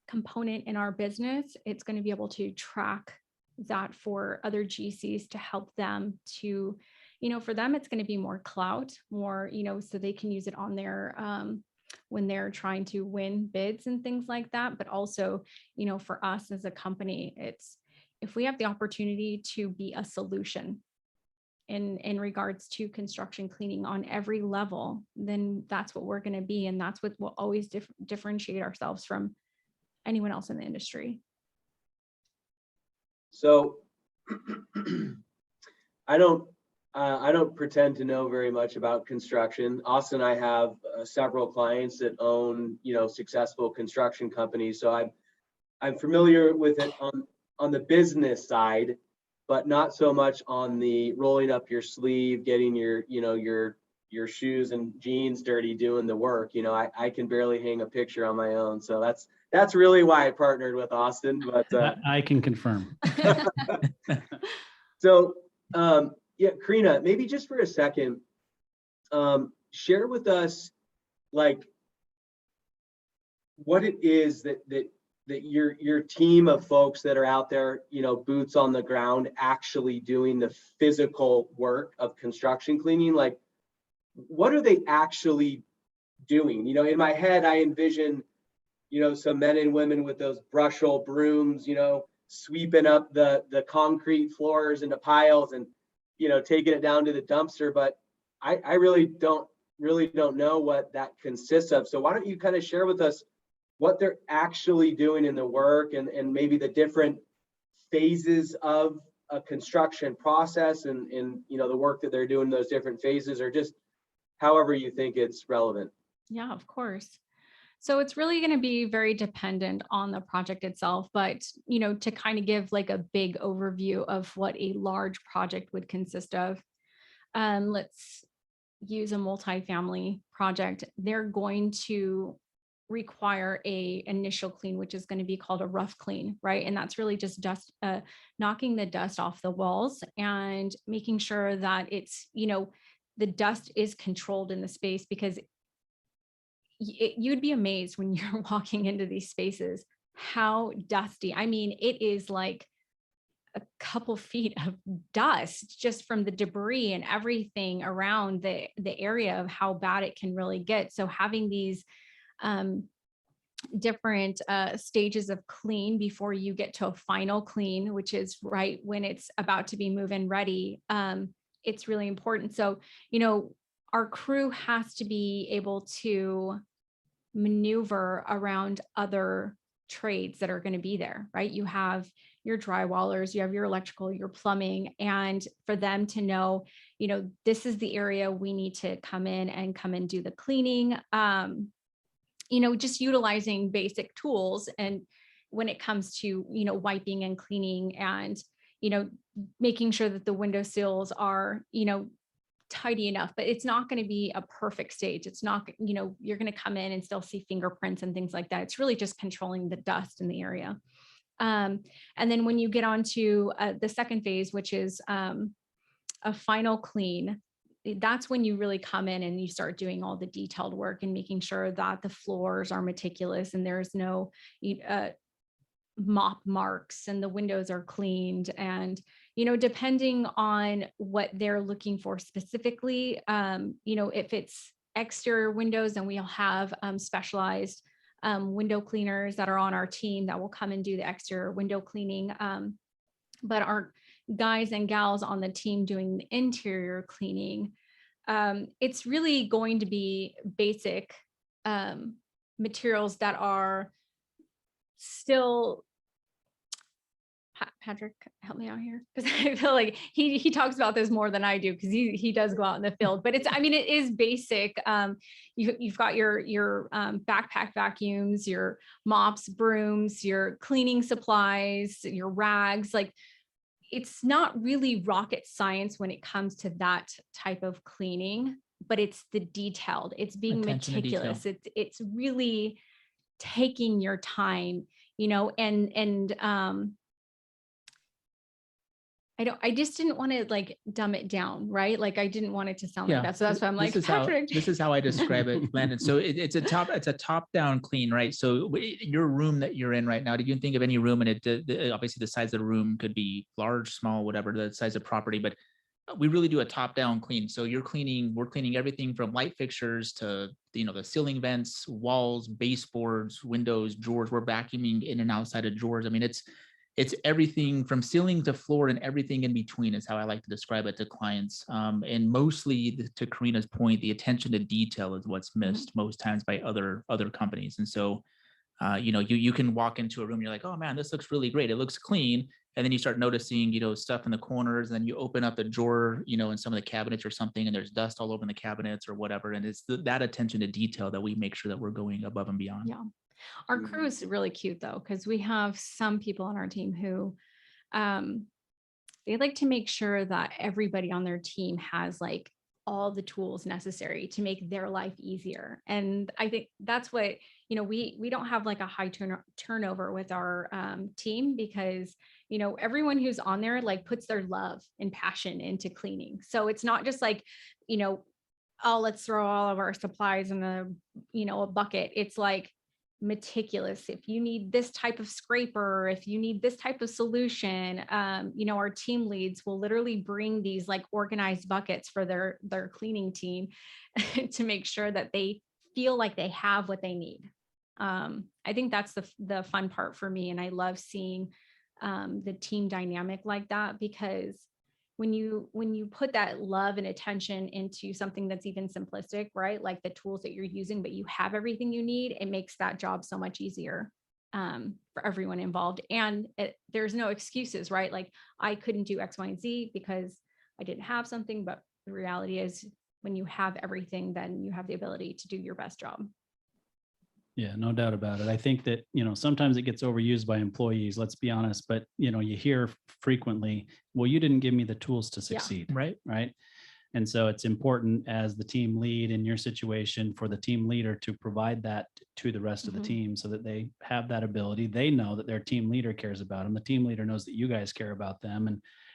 S4: component in our business. It's going to be able to track that for other GCs to help them to, for them, it's going to be more clout, more, so they can use it on their, when they're trying to win bids and things like that. But also, for us as a company, it's, if we have the opportunity to be a solution in regards to construction cleaning on every level, then that's what we're going to be. And that's what will always differentiate ourselves from anyone else in the industry.
S5: So I don't pretend to know very much about construction. Austin and I have several clients that own, successful construction companies. So I'm familiar with it on the business side, but not so much on the rolling up your sleeve, getting your shoes and jeans dirty, doing the work. I can barely hang a picture on my own. So that's really why I partnered with Austin. But
S2: I can confirm.
S5: So yeah, Corina, maybe just for a second, share with us like what it is that your team of folks that are out there, boots on the ground, actually doing the physical work of construction cleaning. Like, what are they actually doing? In my head, I envision, some men and women with those brush hole brooms, sweeping up the concrete floors into piles and, taking it down to the dumpster. But I really don't know what that consists of. So why don't you kind of share with us what they're actually doing in the work and maybe the different phases of a construction process and the work that they're doing in those different phases, or just however you think it's relevant.
S4: Yeah, of course. So it's really going to be very dependent on the project itself, but, to kind of give like a big overview of what a large project would consist of. Let's use a multifamily project. They're going to require a initial clean, which is going to be called a rough clean, right? And that's really just dust, knocking the dust off the walls and making sure that it's, the dust is controlled in the space, because you'd be amazed when you're walking into these spaces, how dusty. I mean, it is like a couple feet of dust just from the debris and everything around the area of how bad it can really get. So having these different stages of clean before you get to a final clean, which is right when it's about to be move-in ready, it's really important. So, our crew has to be able to maneuver around other trades that are going to be there, right? You have your drywallers, you have your electrical, your plumbing, and for them to know, this is the area we need to come in and do the cleaning. Just utilizing basic tools, and when it comes to, wiping and cleaning, and, making sure that the window sills are, tidy enough, but it's not going to be a perfect stage. It's not, you're going to come in and still see fingerprints and things like that. It's really just controlling the dust in the area. And then when you get on to the second phase, which is a final clean, that's when you really come in and you start doing all the detailed work and making sure that the floors are meticulous and there's no mop marks and the windows are cleaned. And, depending on what they're looking for specifically, if it's exterior windows, then we'll have specialized window cleaners that are on our team that will come and do the exterior window cleaning. But our guys and gals on the team doing the interior cleaning, it's really going to be basic materials that are still. Patrick, help me out here, because I feel like he talks about this more than I do, because he does go out in the field. But it is basic. You've got your backpack vacuums, your mops, brooms, your cleaning supplies, your rags. Like, it's not really rocket science when it comes to that type of cleaning, but it's the detailed. It's being meticulous. It's really taking your time, and I just didn't want to like dumb it down, right? Like, I didn't want it to sound like that. So that's why I'm like, Patrick.
S3: This is how I describe it, Landon. So it's a top-down clean, right? So your room that you're in right now, did you think of any room? And obviously the size of the room could be large, small, whatever the size of property, but we really do a top-down clean. So we're cleaning everything from light fixtures to, the ceiling vents, walls, baseboards, windows, drawers. We're vacuuming in and outside of drawers. I mean, it's everything from ceiling to floor and everything in between is how I like to describe it to clients. And mostly, to Corina's point, the attention to detail is what's missed most times by other companies. And so, you can walk into a room, you're like, oh man, this looks really great. It looks clean. And then you start noticing, stuff in the corners, and then you open up a drawer, in some of the cabinets or something, and there's dust all over in the cabinets or whatever. And it's that attention to detail that we make sure that we're going above and beyond.
S4: Yeah. Our crew is really cute though, because we have some people on our team who they like to make sure that everybody on their team has like all the tools necessary to make their life easier. And I think that's what, we don't have like a high turnover with our team, because, everyone who's on there like puts their love and passion into cleaning. So it's not just like, oh, let's throw all of our supplies in a bucket. It's like meticulous. If you need this type of scraper, if you need this type of solution, our team leads will literally bring these like organized buckets for their cleaning team to make sure that they feel like they have what they need. I think that's the fun part for me. And I love seeing the team dynamic like that, because when you put that love and attention into something that's even simplistic, right? Like the tools that you're using, but you have everything you need, it makes that job so much easier for everyone involved. And there's no excuses, right? Like, I couldn't do X, Y, and Z because I didn't have something, but the reality is when you have everything, then you have the ability to do your best job.
S2: Yeah, no doubt about it. I think that, sometimes it gets overused by employees, let's be honest, but, you hear frequently, well, you didn't give me the tools to succeed.
S3: Yeah.
S2: Right. And so it's important as the team lead in your situation for the team leader to provide that to the rest of the team, so that they have that ability. They know that their team leader cares about them. The team leader knows that you guys care about them,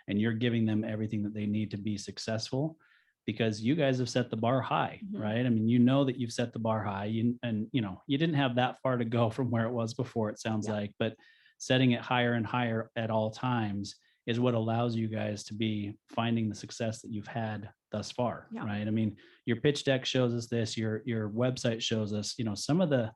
S2: and you're giving them everything that they need to be successful, because you guys have set the bar high, right? I mean, that you've set the bar high, you didn't have that far to go from where it was before, it sounds like, but setting it higher and higher at all times is what allows you guys to be finding the success that you've had thus far, right? I mean, your pitch deck shows us this, your website shows us, some of the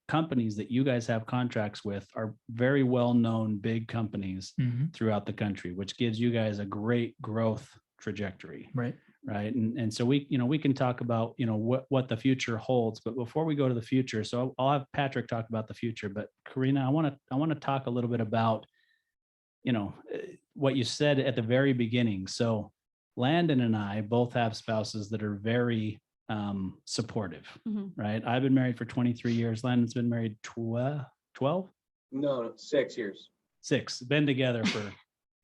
S2: companies that you guys have contracts with are very well-known big companies throughout the country, which gives you guys a great growth trajectory. right? And so we can talk about, what the future holds, but before we go to the future, so I'll have Patrick talk about the future, but Corina, I want to talk a little bit about, what you said at the very beginning. So Landon and I both have spouses that are very supportive, right? I've been married for 23 years. Landon's been married 12?
S5: No, 6 years.
S2: 6, been together for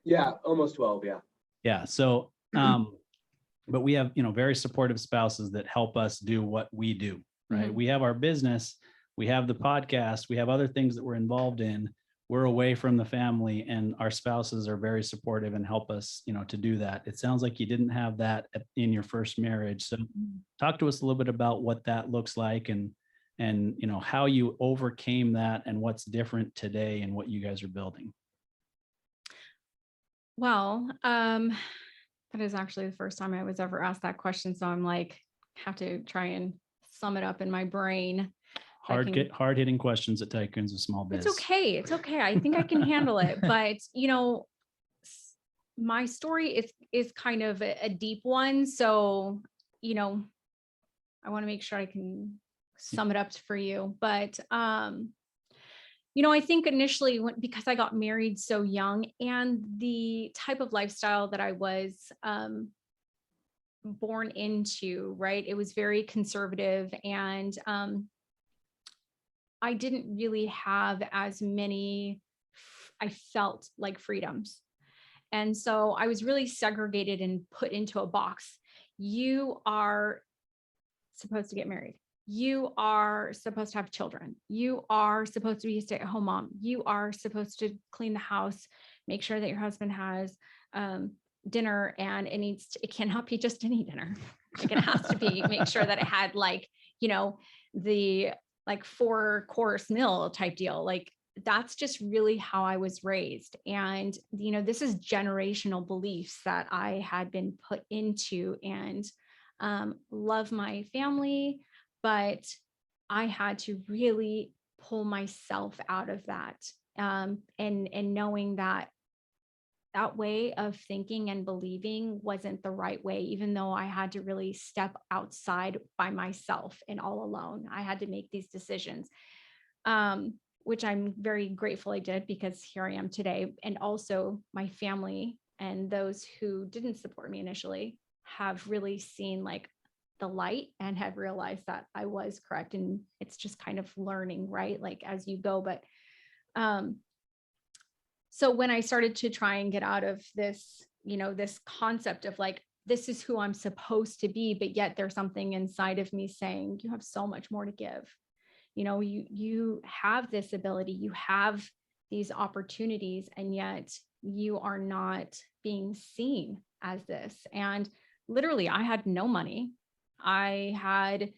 S5: Yeah, almost 12. Yeah.
S2: yeah. So but we have, very supportive spouses that help us do what we do, right? We have our business, we have the podcast, we have other things that we're involved in. We're away from the family, and our spouses are very supportive and help us, to do that. It sounds like you didn't have that in your first marriage. So talk to us a little bit about what that looks like and how you overcame that and what's different today and what you guys are building.
S4: Well, that is actually the first time I was ever asked that question. So I'm like, have to try and sum it up in my brain.
S2: Hard hitting questions at Tycoons of Small Biz.
S4: It's okay. It's okay. I think I can handle it. But, my story is kind of a deep one. So, I want to make sure I can sum it up for you. But, I think initially because I got married so young and the type of lifestyle that I was born into, right? It was very conservative, and I didn't really have as many, I felt like, freedoms. And so I was really segregated and put into a box. You are supposed to get married. You are supposed to have children. You are supposed to be a stay-at-home mom. You are supposed to clean the house, make sure that your husband has dinner, and it cannot be just any dinner. Like, it has to be, make sure that it had the 4-course meal type deal. Like, that's just really how I was raised. And, this is generational beliefs that I had been put into, and love my family, but I had to really pull myself out of that. And knowing that way of thinking and believing wasn't the right way, even though I had to really step outside by myself and all alone. I had to make these decisions, which I'm very grateful I did, because here I am today. And also my family and those who didn't support me initially have really seen the light and have realized that I was correct. And it's just kind of learning, right? Like, as you go. But so when I started to try and get out of this, this concept of this is who I'm supposed to be, but yet there's something inside of me saying, you have so much more to give. You have this ability, you have these opportunities, and yet you are not being seen as this. And literally, I had no money. I had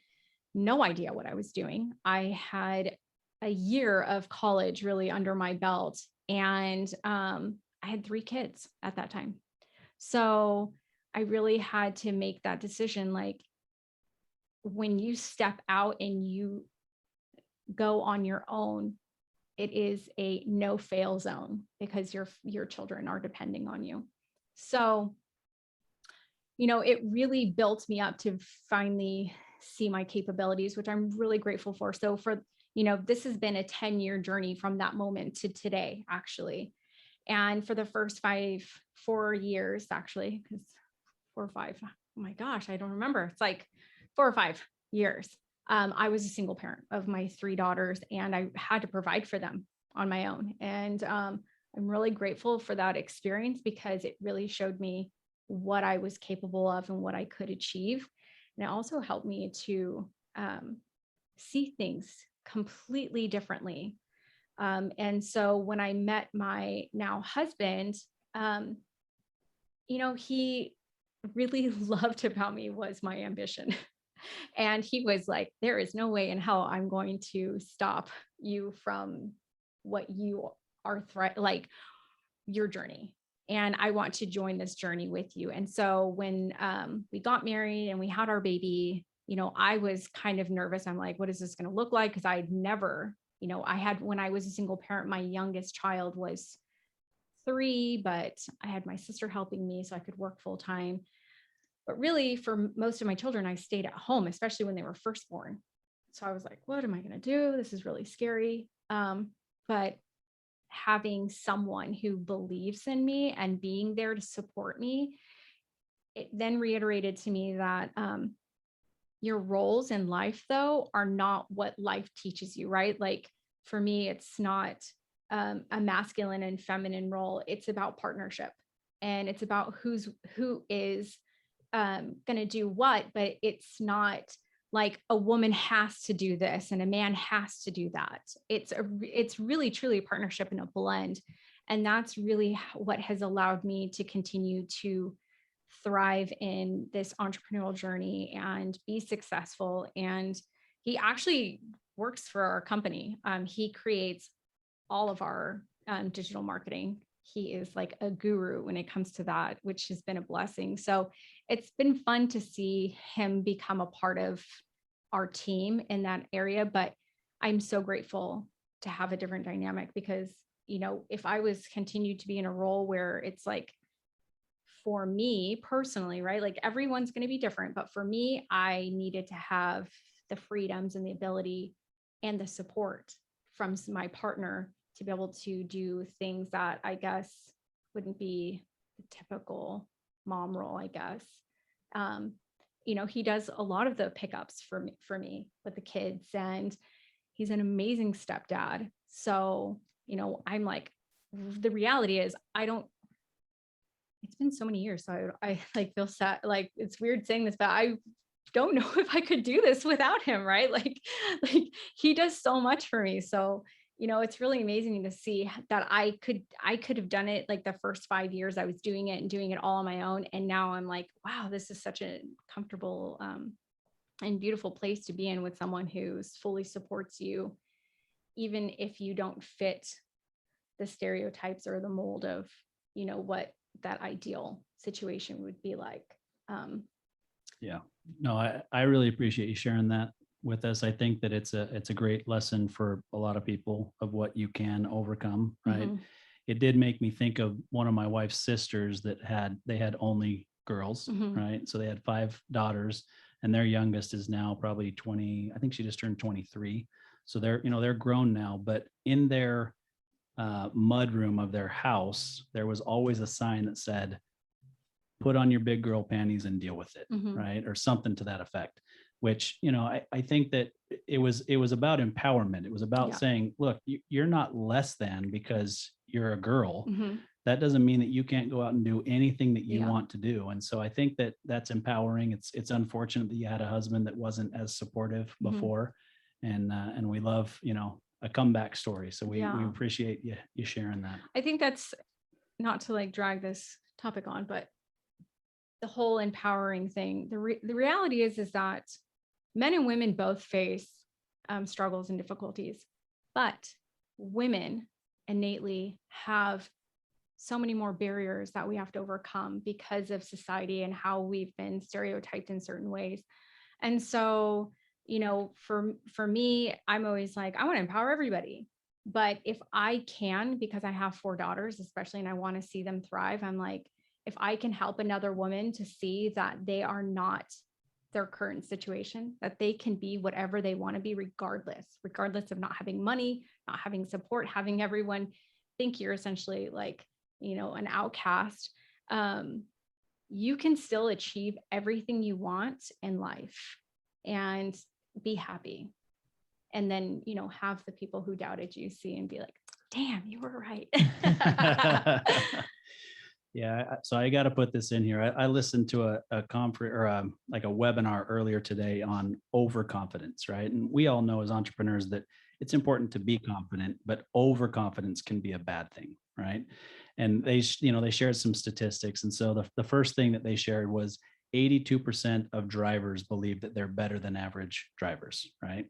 S4: no idea what I was doing. I had a year of college really under my belt, and I had 3 kids at that time. So I really had to make that decision. When you step out and you go on your own, it is a no fail zone, because your children are depending on you. So, it really built me up to finally see my capabilities, which I'm really grateful for. So this has been a 10-year journey from that moment to today, actually. And for the first 4 years, actually, because 4 or 5, oh my gosh, I don't remember. It's 4 or 5 years. I was a single parent of my 3 daughters, and I had to provide for them on my own. And I'm really grateful for that experience, because it really showed me what I was capable of and what I could achieve. And it also helped me to see things completely differently. And so when I met my now husband, he really loved about me was my ambition. And he was like, there is no way in hell I'm going to stop you from what you are, your journey. And I want to join this journey with you. And so when we got married and we had our baby, I was kind of nervous. I'm like, what is this going to look like? Because I'd never, when I was a single parent, my youngest child was 3, but I had my sister helping me so I could work full time. But really, for most of my children, I stayed at home, especially when they were first born. So I was like, what am I going to do? This is really scary. But having someone who believes in me and being there to support me, it then reiterated to me that your roles in life, though, are not what life teaches you, right? Like for me, it's not a masculine and feminine role. It's about partnership, and it's about who is going to do what, but it's not like a woman has to do this and a man has to do that. It's really truly a partnership and a blend. And that's really what has allowed me to continue to thrive in this entrepreneurial journey and be successful. And he actually works for our company. He creates all of our digital marketing. He is like a guru when it comes to that, which has been a blessing. So it's been fun to see him become a part of our team in that area. But I'm so grateful to have a different dynamic because, you know, if I was continued to be in a role where it's like, for me personally, right? Like everyone's going to be different, but for me, I needed to have the freedoms and the ability and the support from my partner to be able to do things that I guess wouldn't be the typical mom role, I guess. You know, he does a lot of the pickups for me with the kids, and he's an amazing stepdad. So, you know, I'm like, the reality is it's been so many years. So I like feel sad. Like it's weird saying this, but I don't know if I could do this without him. Right. Like he does so much for me. So, you know, it's really amazing to see that I could have done it like the first 5 years I was doing it and doing it all on my own. And now I'm like, wow, this is such a comfortable and beautiful place to be in with someone who fully supports you, even if you don't fit the stereotypes or the mold of, you know, what that ideal situation would be like.
S2: Yeah, no, I really appreciate you sharing that with us. I think that it's a great lesson for a lot of people of what you can overcome, right?
S4: Mm-hmm.
S2: It did make me think of one of my wife's sisters that they had only girls,
S4: Mm-hmm.
S2: right? So they had 5 daughters, and their youngest is now probably 20. I think she just turned 23. So they're grown now, but in their mud room of their house, there was always a sign that said, put on your big girl panties and deal with it,
S4: Mm-hmm.
S2: right? Or something to that effect, which, you know, I think that it was about empowerment. It was about saying, look, you're not less than because you're a girl.
S4: Mm-hmm.
S2: That doesn't mean that you can't go out and do anything that you
S4: Yeah.
S2: want to do. And so I think that that's empowering. It's unfortunate that you had a husband that wasn't as supportive
S4: Mm-hmm.
S2: before. And we love, you know, a comeback story. So we
S4: Yeah.
S2: appreciate you sharing that.
S4: I think that's not to like drag this topic on, but the whole empowering thing, the reality is that men and women both face struggles and difficulties, but women innately have so many more barriers that we have to overcome because of society and how we've been stereotyped in certain ways. And so, you know, for me, I'm always like, I want to empower everybody. But if I can, because I have 4 daughters, especially, and I want to see them thrive, I'm like, if I can help another woman to see that they are not their current situation, that they can be whatever they want to be, regardless of not having money, not having support, having everyone think you're essentially like, you know, an outcast, you can still achieve everything you want in life and be happy. And then, you know, have the people who doubted you see and be like, damn, you were right.
S2: Yeah. So I got to put this in here. I listened to a conference or like a webinar earlier today on overconfidence, right? And we all know as entrepreneurs that it's important to be confident, but overconfidence can be a bad thing, right? And they shared some statistics. And so the first thing that they shared was 82% of drivers believe that they're better than average drivers, right?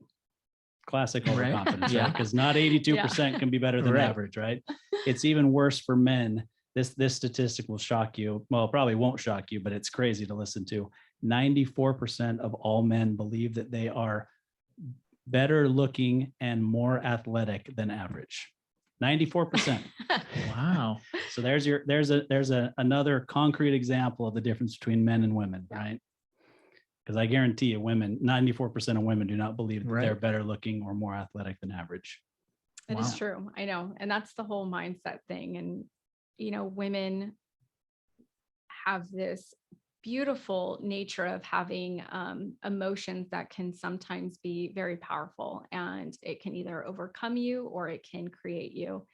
S2: Classic overconfidence, right? Because not 82% can be better than average, right? It's even worse for men. This statistic will shock you. Well, it probably won't shock you, but it's crazy to listen to. 94% of all men believe that they are better looking and more athletic than average. 94%.
S3: Wow.
S2: So there's another concrete example of the difference between men and women, right? Because I guarantee you, 94% of women do not believe that they're better looking or more athletic than average.
S4: It is true. I know. And that's the whole mindset thing. And, women have this beautiful nature of having emotions that can sometimes be very powerful, and it can either overcome you or it can create you.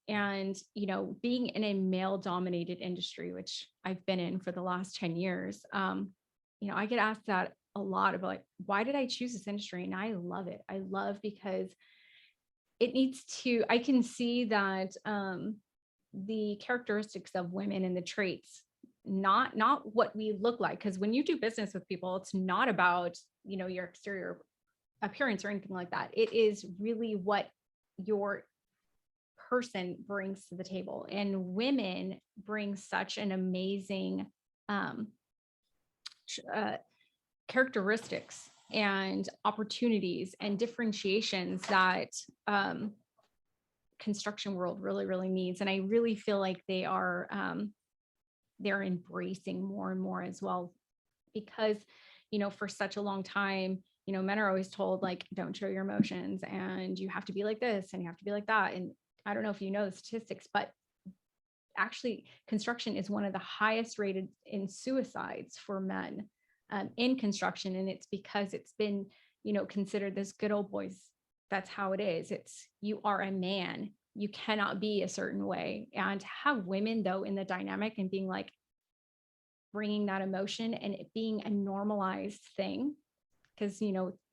S4: And, being in a male dominated industry, which I've been in for the last 10 years, I get asked that a lot about like, why did I choose this industry? And I love it. I love because I can see that the characteristics of women and the traits, not what we look like. Because when you do business with people, it's not about, your exterior appearance or anything like that. It is really what your person brings to the table. And women bring such an amazing characteristics and opportunities and differentiations that construction world really, really needs. And I really feel like they're embracing more and more as well, because, for such a long time, men are always told like, don't show your emotions and you have to be like this and you have to be like that. And I don't know if you know the statistics, but actually construction is one of the highest rated in suicides for men in construction. And it's because it's been, considered this good old boys. That's how it is. You are a man. You cannot be a certain way. And to have women though in the dynamic and being like, bringing that emotion and it being a normalized thing. Because,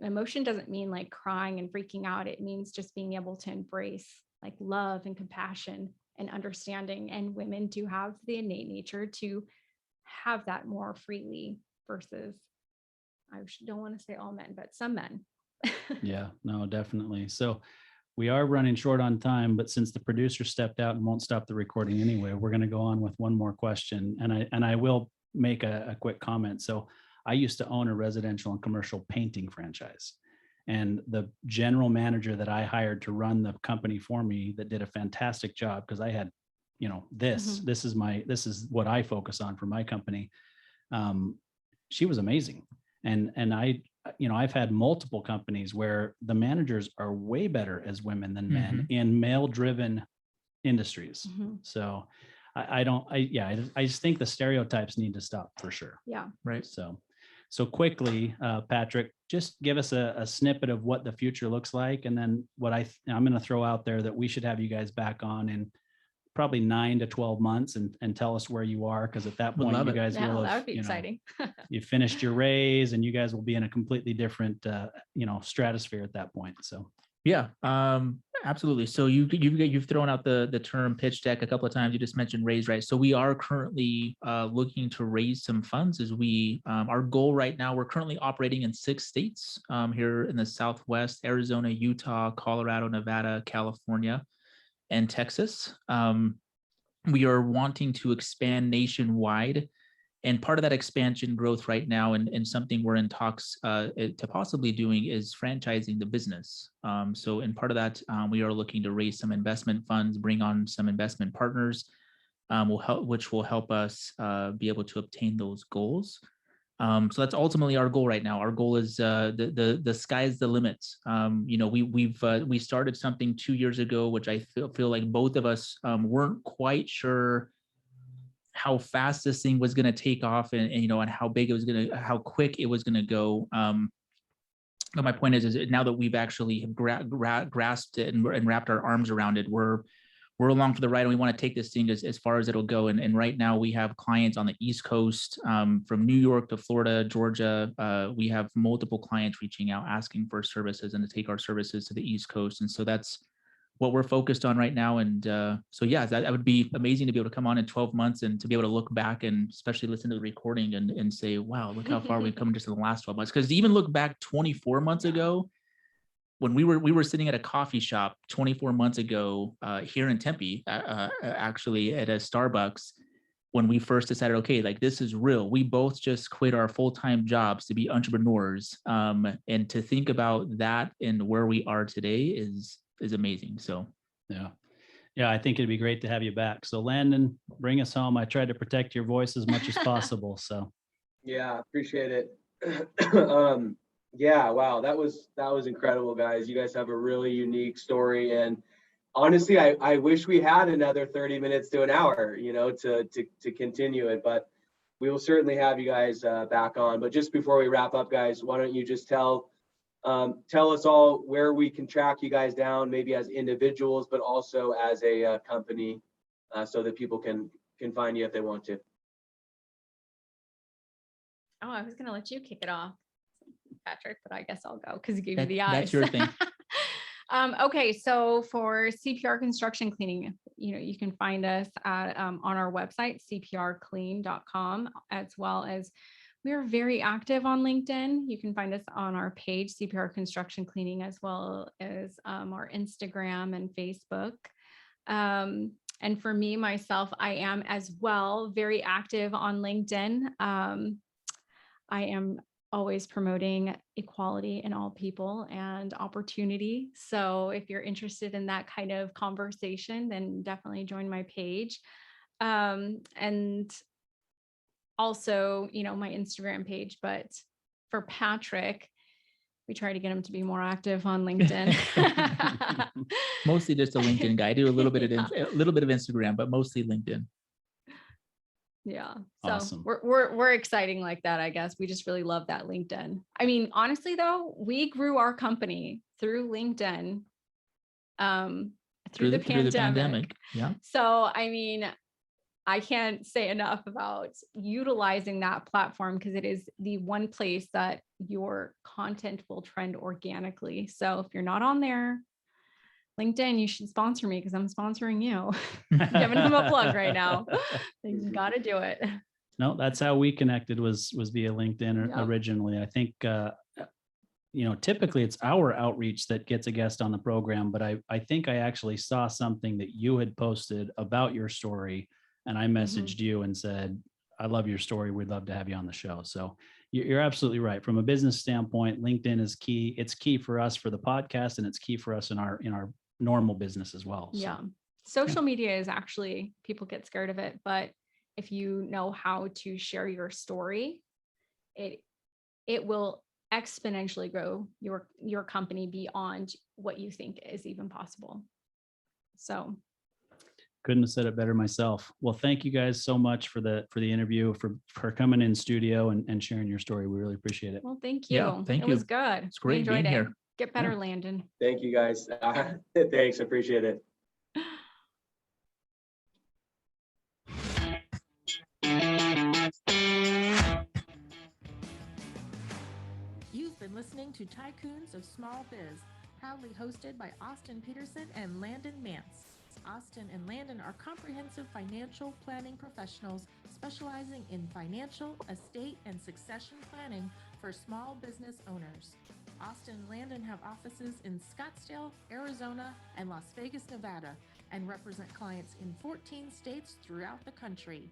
S4: emotion doesn't mean like crying and freaking out. It means just being able to embrace like love and compassion and understanding. And women do have the innate nature to have that more freely versus, I don't want to say all men, but some men.
S2: Yeah, no, definitely. So we are running short on time, but since the producer stepped out and won't stop the recording anyway, we're going to go on with one more question. And I will make a quick comment. So I used to own a residential and commercial painting franchise. And the general manager that I hired to run the company for me that did a fantastic job, because I had, this is what I focus on for my company. She was amazing. And I've had multiple companies where the managers are way better as women than men in male driven industries. So I just think the stereotypes need to stop for sure.
S4: Yeah.
S2: Right. So quickly, Patrick, just give us a snippet of what the future looks like. And then what I'm going to throw out there that we should have you guys back on in probably 9 to 12 months and tell us where you are. Because at that point, you guys will have,
S4: that would be exciting.
S2: You finished your raise and you guys will be in a completely different, stratosphere at that point. So.
S3: Yeah, absolutely. So you've thrown out the term pitch deck a couple of times. You just mentioned raise, right? So we are currently looking to raise some funds as our goal right now, we're currently operating in 6 states here in the Southwest: Arizona, Utah, Colorado, Nevada, California, and Texas. We are wanting to expand nationwide. And part of that expansion growth right now, and something we're in talks to possibly doing, is franchising the business. So in part of that, we are looking to raise some investment funds, bring on some investment partners, which will help us be able to obtain those goals. So that's ultimately our goal right now. Our goal is the sky's the limit. We started something 2 years ago, which I feel like both of us weren't quite sure how fast this thing was going to take off and how big it was how quick it was going to go. But my point is now that we've actually grasped it and wrapped our arms around it, we're along for the ride, and we want to take this thing as far as it'll go. And right now we have clients on the East Coast, from New York to Florida, Georgia. We have multiple clients reaching out, asking for services and to take our services to the East Coast. And so that's what we're focused on right now. And so, yeah, that would be amazing to be able to come on in 12 months and to be able to look back and especially listen to the recording and say, wow, look how far we've come just in the last 12 months. Because to even look back 24 months ago, when we were sitting at a coffee shop 24 months ago here in Tempe, actually at a Starbucks, when we first decided, okay, like this is real. We both just quit our full-time jobs to be entrepreneurs. And to think about that and where we are today is amazing. So,
S2: yeah. Yeah, I think it'd be great to have you back. So Landon, bring us home. I tried to protect your voice as much as possible. So
S5: Yeah, appreciate it. Yeah, wow, that was incredible, guys. You guys have a really unique story, and honestly, I wish we had another 30 minutes to an hour, to continue it, but we will certainly have you guys back on. But just before we wrap up, guys, why don't you just tell us all where we can track you guys down, maybe as individuals, but also as a company, so that people can find you if they want to.
S4: Oh, I was going to let you kick it off, Patrick, but I guess I'll go because you gave me the eyes.
S3: That's your thing.
S4: Okay, so for CPR Construction Cleaning, you can find us at, on our website, cprclean.com, as well as we are very active on LinkedIn. You can find us on our page, CPR Construction Cleaning, as well as our Instagram and Facebook. And for me, myself, I am as well very active on LinkedIn. I am always promoting equality in all people and opportunity. So if you're interested in that kind of conversation, then definitely join my page. And also, my Instagram page. But for Patrick, we try to get him to be more active on LinkedIn.
S3: Mostly just a LinkedIn guy. I do a little bit of Instagram, but mostly LinkedIn.
S4: Yeah. So
S2: awesome.
S4: we're exciting like that, I guess. We just really love that LinkedIn. I mean, honestly though, we grew our company through LinkedIn, through the pandemic.
S3: Yeah.
S4: So, I mean, I can't say enough about utilizing that platform because it is the one place that your content will trend organically. So if you're not on there, LinkedIn, you should sponsor me because I'm sponsoring you. Giving him a plug right now. You got to do it.
S2: No, that's how we connected was via LinkedIn
S4: Yep.
S2: originally. I think, typically it's our outreach that gets a guest on the program, but I think I actually saw something that you had posted about your story, and I messaged you and said, I love your story. We'd love to have you on the show. So you're absolutely right. From a business standpoint, LinkedIn is key. It's key for us for the podcast, and it's key for us in our normal business as well. So.
S4: Yeah. Social media is actually, people get scared of it, but if you know how to share your story, it will exponentially grow your company beyond what you think is even possible. So
S2: couldn't have said it better myself. Well, thank you guys so much for the interview, for coming in studio and sharing your story. We really appreciate it.
S4: Well, thank you.
S3: Yeah, thank
S4: it
S3: you.
S4: was good.
S3: It's great
S4: We enjoyed
S3: being
S4: it.
S3: here.
S4: Get better,
S2: Yeah.
S4: Landon.
S5: Thank you, guys. Thanks, appreciate it.
S1: You've been listening to Tycoons of Small Biz, proudly hosted by Austin Peterson and Landon Mance. Austin and Landon are comprehensive financial planning professionals specializing in financial, estate, and succession planning for small business owners. Austin and Landon have offices in Scottsdale, Arizona, and Las Vegas, Nevada, and represent clients in 14 states throughout the country.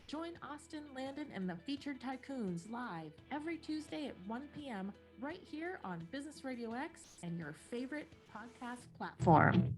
S1: Join Austin, Landon, and the featured Tycoons live every Tuesday at 1 p.m. right here on Business Radio X and your favorite podcast platform.